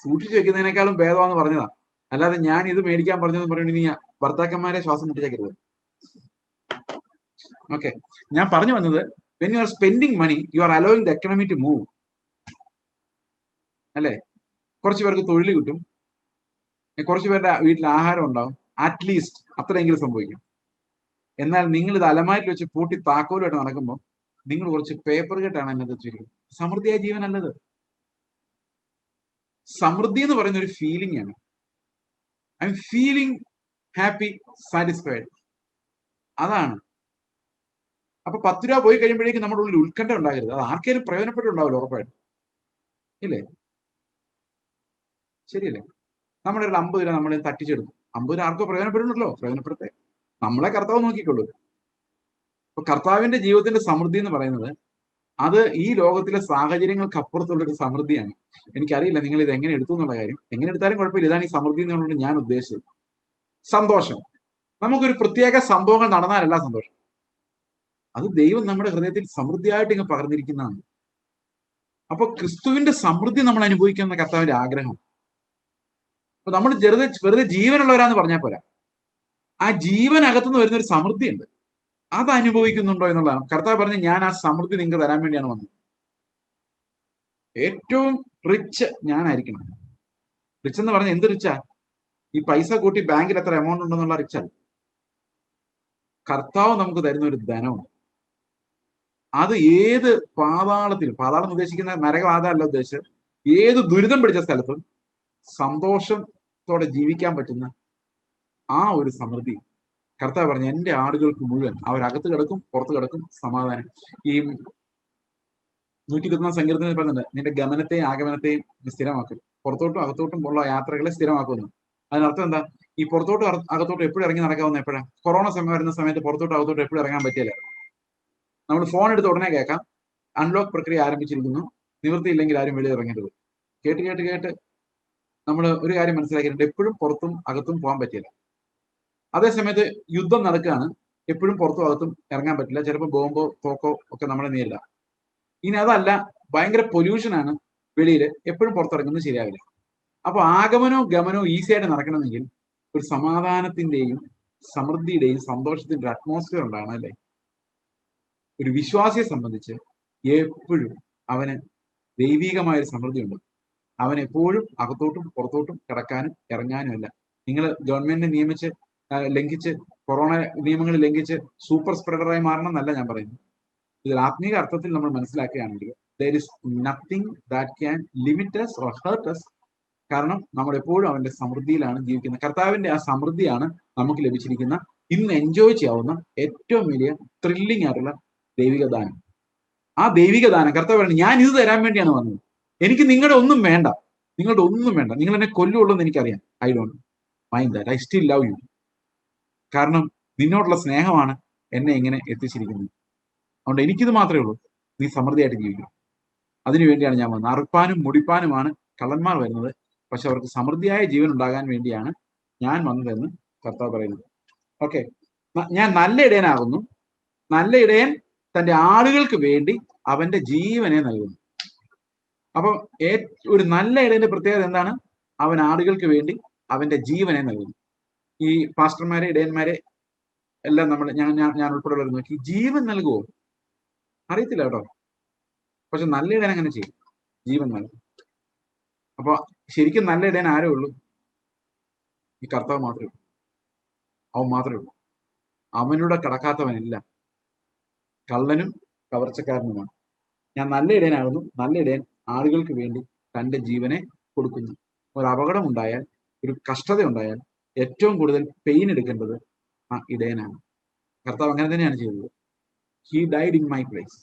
സൂക്ഷിച്ചു വെക്കുന്നതിനേക്കാളും ഭേദമാണെന്ന് പറഞ്ഞതാ. അല്ലാതെ ഞാൻ ഇത് മേടിക്കാൻ പറഞ്ഞതെന്ന് പറഞ്ഞുകൊണ്ട് നീ ഭർത്താക്കന്മാരെ ശ്വാസം മുട്ടിച്ചേക്കരുത്. ഓക്കെ, ഞാൻ പറഞ്ഞു വന്നത്, when you are spending money, you are allowing the economy to move. അല്ലേ? കുറച്ചു പേർക്ക് തൊഴിൽ കിട്ടും, കുറച്ചു പേരുടെ വീട്ടിൽ ആഹാരം ഉണ്ടാവും, അറ്റ്ലീസ്റ്റ് അത്രയെങ്കിലും സംഭവിക്കും. എന്നാൽ നിങ്ങൾ ഇത് അലമാരിൽ വെച്ച് പൂട്ടി താക്കോലായിട്ട് നടക്കുമ്പോൾ നിങ്ങൾ കുറച്ച് പേപ്പർ കെട്ടാണ് എന്നത് വെച്ചിരിക്കുന്നത്. സമൃദ്ധിയായ ജീവൻ അല്ലത്. സമൃദ്ധി എന്ന് പറയുന്ന ഒരു ഫീലിംഗ് ആണ്. I M feeling happy, satisfied, അതാണ്. അപ്പൊ 10 രൂപ പോയി കഴിയുമ്പോഴേക്കും നമ്മുടെ ഉള്ളിൽ ഉത്കണ്ഠ ഉണ്ടാകരുത്. അത് ആർക്കെങ്കിലും പ്രയോജനപ്പെട്ടുണ്ടാവില്ല, ഉറപ്പായിട്ടും. ഇല്ലേ? ശരിയല്ലേ? നമ്മുടെ ഒരു 50 രൂപ നമ്മൾ തട്ടിച്ചെടുക്കും. 50 രൂപ ആർക്കോ പ്രയോജനപ്പെടുന്നുണ്ടല്ലോ, പ്രയോജനപ്പെടുത്തേ. നമ്മളെ കർത്താവ് നോക്കിക്കൊള്ളൂ. അപ്പൊ കർത്താവിന്റെ ജീവിതത്തിന്റെ സമൃദ്ധി എന്ന് പറയുന്നത് അത് ഈ ലോകത്തിലെ സാഹചര്യങ്ങൾക്ക് അപ്പുറത്തുള്ള ഒരു സമൃദ്ധിയാണ്. എനിക്കറിയില്ല നിങ്ങൾ ഇത് എങ്ങനെ എടുത്തു എന്നുള്ള കാര്യം. എങ്ങനെ എടുത്താലും കുഴപ്പമില്ല. ഇതാണ് ഈ സമൃദ്ധി എന്നുള്ളത് ഞാൻ ഉദ്ദേശിച്ചത്. സന്തോഷം, നമുക്കൊരു പ്രത്യേക സംഭവങ്ങൾ നടന്നാലല്ല സന്തോഷം, അത് ദൈവം നമ്മുടെ ഹൃദയത്തിൽ സമൃദ്ധിയായിട്ട് ഇങ്ങ് പകർന്നിരിക്കുന്നതാണ്. അപ്പൊ ക്രിസ്തുവിന്റെ സമൃദ്ധി നമ്മൾ അനുഭവിക്കുന്ന കർത്താവിന്റെ ആഗ്രഹം. അപ്പൊ നമ്മൾ വെറുതെ ജീവനുള്ളവരാന്ന് പറഞ്ഞാൽ പോരാ, ആ ജീവനകത്തുനിന്ന് വരുന്ന ഒരു സമൃദ്ധി ഉണ്ട്, അത് അനുഭവിക്കുന്നുണ്ടോ എന്നുള്ളതാണ്. കർത്താവ് പറഞ്ഞ് ഞാൻ ആ സമൃദ്ധി നിങ്ങൾക്ക് തരാൻ വേണ്ടിയാണ് വന്നത്. ഏറ്റവും റിച്ച് ഞാനായിരിക്കണം. റിച്ച് എന്ന് പറഞ്ഞാൽ എന്ത് റിച്ചാ? ഈ പൈസ കൂട്ടി ബാങ്കിൽ എത്ര എമൗണ്ട് ഉണ്ടെന്നുള്ള റിച്ചല്ല. കർത്താവ് നമുക്ക് തരുന്ന ഒരു ധനമുണ്ട്. അത് ഏത് പാതാളത്തിലും, പാതാളം ഉദ്ദേശിക്കുന്ന നരകവാദമല്ല ഉദ്ദേശിച്ചത്, ഏത് ദുരിതം പിടിച്ച സ്ഥലത്തും സന്തോഷത്തോടെ ജീവിക്കാൻ പറ്റുന്ന ആ ഒരു സമൃദ്ധി കർത്താവ് പറഞ്ഞു, എന്റെ ആടുകൾക്ക് മുഴുവൻ അവരകത്ത് കിടക്കും പുറത്ത് കിടക്കും സമാധാനം. ഈ 121 സങ്കീർത്തനത്തിൽ പറയുന്നുണ്ട്, നിന്റെ ഗമനത്തെയും ആഗമനത്തെയും സ്ഥിരമാക്കും, പുറത്തോട്ടും അകത്തോട്ടും ഉള്ള യാത്രകളെ സ്ഥിരമാക്കുന്നു. അതിനർത്ഥം എന്താ? ഈ പുറത്തോട്ടും അകത്തോട്ടും എപ്പോഴും ഇറങ്ങി നടക്കാവുന്ന എപ്പോഴാണ്? കൊറോണ സമയം വരുന്ന സമയത്ത് പുറത്തോട്ടും അകത്തോട്ടും എപ്പോഴും ഇറങ്ങാൻ പറ്റില്ല. നമ്മൾ ഫോൺ എടുത്ത് ഉടനെ കേൾക്കാം, അൺലോക്ക് പ്രക്രിയ ആരംഭിച്ചിരിക്കുന്നു, നിവൃത്തിയില്ലെങ്കിൽ ആരും വെളിയിൽ ഇറങ്ങരുത്. കേട്ട് കേട്ട് കേട്ട് നമ്മൾ ഒരു കാര്യം മനസ്സിലാക്കിയിട്ടുണ്ട്, എപ്പോഴും പുറത്തും അകത്തും പോകാൻ പറ്റില്ല. അതേസമയത്ത് യുദ്ധം നടക്കുകയാണ്, എപ്പോഴും പുറത്തും അകത്തും ഇറങ്ങാൻ പറ്റില്ല, ചിലപ്പോൾ ബോംബോ തോക്കോ ഒക്കെ നമ്മളെ നേരിടാം. ഇനി അതല്ല, ഭയങ്കര പൊല്യൂഷനാണ് വെളിയിൽ, എപ്പോഴും പുറത്തിറങ്ങുന്നത് ശരിയാവില്ല. അപ്പൊ ആഗമനവും ഗമനവും ഈസി ആയിട്ട് നടക്കണമെങ്കിൽ ഒരു സമാധാനത്തിന്റെയും സമൃദ്ധിയുടെയും സന്തോഷത്തിന്റെ ഒരു അറ്റ്മോസ്ഫിയർ ഉണ്ടാകണം, അല്ലേ? ഒരു വിശ്വാസിയെ സംബന്ധിച്ച് എപ്പോഴും അവന് ദൈവികമായ ഒരു സമൃദ്ധി ഉണ്ട്. അവൻ എപ്പോഴും അകത്തോട്ടും പുറത്തോട്ടും കിടക്കാനും ഇറങ്ങാനും അല്ല. നിങ്ങൾ ഗവൺമെന്റിനെ ലംഘിച്ച് കൊറോണ നിയമങ്ങൾ ലംഘിച്ച് സൂപ്പർ സ്പ്രെഡറായി മാറണം എന്നല്ല ഞാൻ പറയുന്നത്. ഇതിൽ ആത്മീക അർത്ഥത്തിൽ നമ്മൾ മനസ്സിലാക്കുകയാണെങ്കിൽ there is nothing that can limit us or hurt us. കാരണം നമ്മൾ എപ്പോഴും അവന്റെ സമൃദ്ധിയിലാണ് ജീവിക്കുന്നത്. കർത്താവിന്റെ ആ സമൃദ്ധിയാണ് നമുക്ക് ലഭിച്ചിരിക്കുന്ന, ഇന്ന് എൻജോയ് ചെയ്യാവുന്ന ഏറ്റവും വലിയ ത്രില്ലിംഗ് ആയിട്ടുള്ള ദൈവിക ദാനം. ആ ദൈവിക ദാനം കർത്താവ് പറഞ്ഞു, ഞാൻ ഇത് തരാൻ വേണ്ടിയാണ് വന്നത്. എനിക്ക് നിങ്ങളുടെ ഒന്നും വേണ്ട, നിങ്ങളുടെ ഒന്നും വേണ്ട. നിങ്ങൾ എന്നെ കൊല്ലുള്ളൂ എന്ന് എനിക്കറിയാം. I don't mind that, I still love you. കാരണം നിന്നോടുള്ള സ്നേഹമാണ് എന്നെ ഇങ്ങനെ എത്തിച്ചിരിക്കുന്നത്. അതുകൊണ്ട് എനിക്കിത് മാത്രമേ ഉള്ളൂ, നീ സമൃദ്ധിയായിട്ട് ജീവിക്കും. അതിനുവേണ്ടിയാണ് ഞാൻ വന്നത്. അറുപ്പാനും മുടിപ്പാനുമാണ് കള്ളന്മാർ വരുന്നത്, പക്ഷെ അവർക്ക് സമൃദ്ധിയായ ജീവൻ ഉണ്ടാകാൻ വേണ്ടിയാണ് ഞാൻ വന്നതെന്ന് കർത്താവ് പറയുന്നത്. ഓക്കെ, ഞാൻ നല്ല ഇടയനാകുന്നു, നല്ല ഇടയൻ തന്റെ ആളുകൾക്ക് വേണ്ടി അവന്റെ ജീവനെ നൽകുന്നു. അപ്പൊ ഒരു നല്ല ഇടയന്റെ പ്രത്യേകത എന്താണ്? അവൻ ആളുകൾക്ക് വേണ്ടി അവന്റെ ജീവനെ നൽകുന്നു. ഈ പാസ്റ്റർമാരെ, ഇടയന്മാരെ എല്ലാം നമ്മൾ ഞാൻ ഉൾപ്പെടെ നോക്കി, ജീവൻ നൽകുമോ അറിയത്തില്ല കേട്ടോ, പക്ഷെ നല്ല ഇടയൻ അങ്ങനെ ചെയ്യും, ജീവൻ നൽകും. അപ്പൊ ശരിക്കും നല്ല ഇടയൻ ആരേ ഉള്ളൂ? ഈ കർത്താവ് മാത്രമേ ഉള്ളൂ, അവൻ മാത്രമേ ഉള്ളൂ. അവനൂടെ കടക്കാത്തവനില്ല, കള്ളനും കവർച്ചക്കാരനുമാണ്. ഞാൻ നല്ല ഇടയനാകുന്നു, നല്ല ഇടയൻ ആളുകൾക്ക് വേണ്ടി തന്റെ ജീവനെ കൊടുക്കുന്നു. ഒരു അപകടം ഉണ്ടായാൽ, ഒരു കഷ്ടത ഉണ്ടായാൽ ഏറ്റവും കൂടുതൽ പെയിൻ എടുക്കേണ്ടത് ആ ഇടയനാണ്. കർത്താവ് അങ്ങനെ തന്നെയാണ് ചെയ്തത്. He died in my place.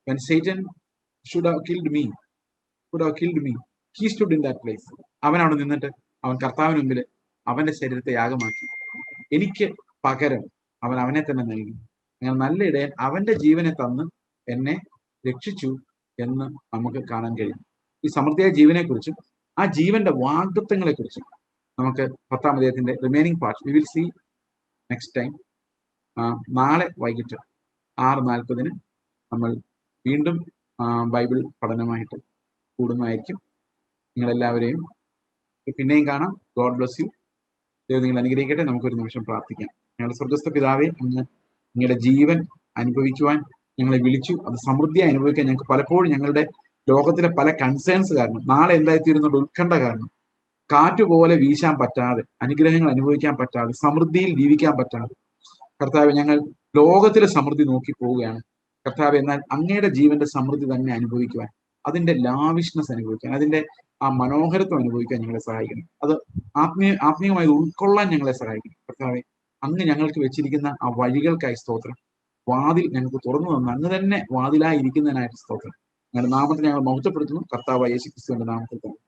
When Satan should have killed me, he stood in that place. അവൻ അവിടെ നിന്നിട്ട് അവൻ കർത്താവിന് മുമ്പിൽ അവന്റെ ശരീരത്തെ യാഗമാക്കി. എനിക്ക് പകരം അവൻ അവനെ തന്നെ നൽകി. അങ്ങനെ നല്ല ഇടയൻ അവന്റെ ജീവനെ തന്ന് എന്നെ രക്ഷിച്ചു എന്ന് നമുക്ക് കാണാൻ കഴിയും. ഈ സമൃദ്ധിയായ ജീവനെ കുറിച്ചും ആ ജീവന്റെ വാഗ്ദത്തങ്ങളെ കുറിച്ചും നമുക്ക് 10-ാം അധ്യായത്തിന്റെ remaining part we will see next time. നാളെ വൈകിട്ട് 6:40 നമ്മൾ വീണ്ടും ബൈബിൾ പഠനമായിട്ട് കൂടുന്നതായിരിക്കും. നിങ്ങളെല്ലാവരെയും പിന്നെയും കാണാം. God bless you. ദൈവം നിങ്ങൾ അനുഗ്രഹിക്കട്ടെ. നമുക്കൊരു നിമിഷം പ്രാർത്ഥിക്കാം. ഞങ്ങളുടെ സ്വർഗ്ഗസ്ഥ പിതാവേ, അങ്ങ് നിങ്ങളുടെ ജീവൻ അനുഭവിക്കുവാൻ ഞങ്ങളെ വിളിച്ചു. അത് സമൃദ്ധിയായി അനുഭവിക്കാൻ ഞങ്ങൾക്ക് പലപ്പോഴും ഞങ്ങളുടെ ലോകത്തിലെ പല കൺസേൺസ് കാരണം, നാളെ എന്തായിത്തീരുന്നുള്ള ഉത്കണ്ഠ കാരണം, കാറ്റുപോലെ വീശാൻ പറ്റാതെ, അനുഗ്രഹങ്ങൾ അനുഭവിക്കാൻ പറ്റാതെ, സമൃദ്ധിയിൽ ജീവിക്കാൻ പറ്റാതെ, കർത്താവ് ഞങ്ങൾ ലോകത്തിലെ സമൃദ്ധി നോക്കി പോവുകയാണ് കർത്താവ്. എന്നാൽ അങ്ങയുടെ ജീവന്റെ സമൃദ്ധി തന്നെ അനുഭവിക്കുവാൻ, അതിന്റെ ലാവിഷ്നസ് അനുഭവിക്കാൻ, അതിന്റെ ആ മനോഹരത്വം അനുഭവിക്കാൻ ഞങ്ങളെ സഹായിക്കണം. അത് ആത്മീയമായി ഉൾക്കൊള്ളാൻ ഞങ്ങളെ സഹായിക്കണം കർത്താവെ. അങ്ങ് ഞങ്ങൾക്ക് വെച്ചിരിക്കുന്ന ആ വഴികൾക്കായി സ്തോത്രം. വാതിൽ ഞങ്ങൾക്ക് തുറന്നു തന്നു, അങ്ങ് തന്നെ വാതിലായി ഇരിക്കുന്നതിനായിട്ട് സ്തോത്രം. ഞങ്ങളുടെ നാമത്തിൽ ഞങ്ങൾ മഹത്വപ്പെടുത്തുന്നു കർത്താവ് യേശു ക്രിസ്തുവിന്റെ നാമത്തിൽ തന്നെ.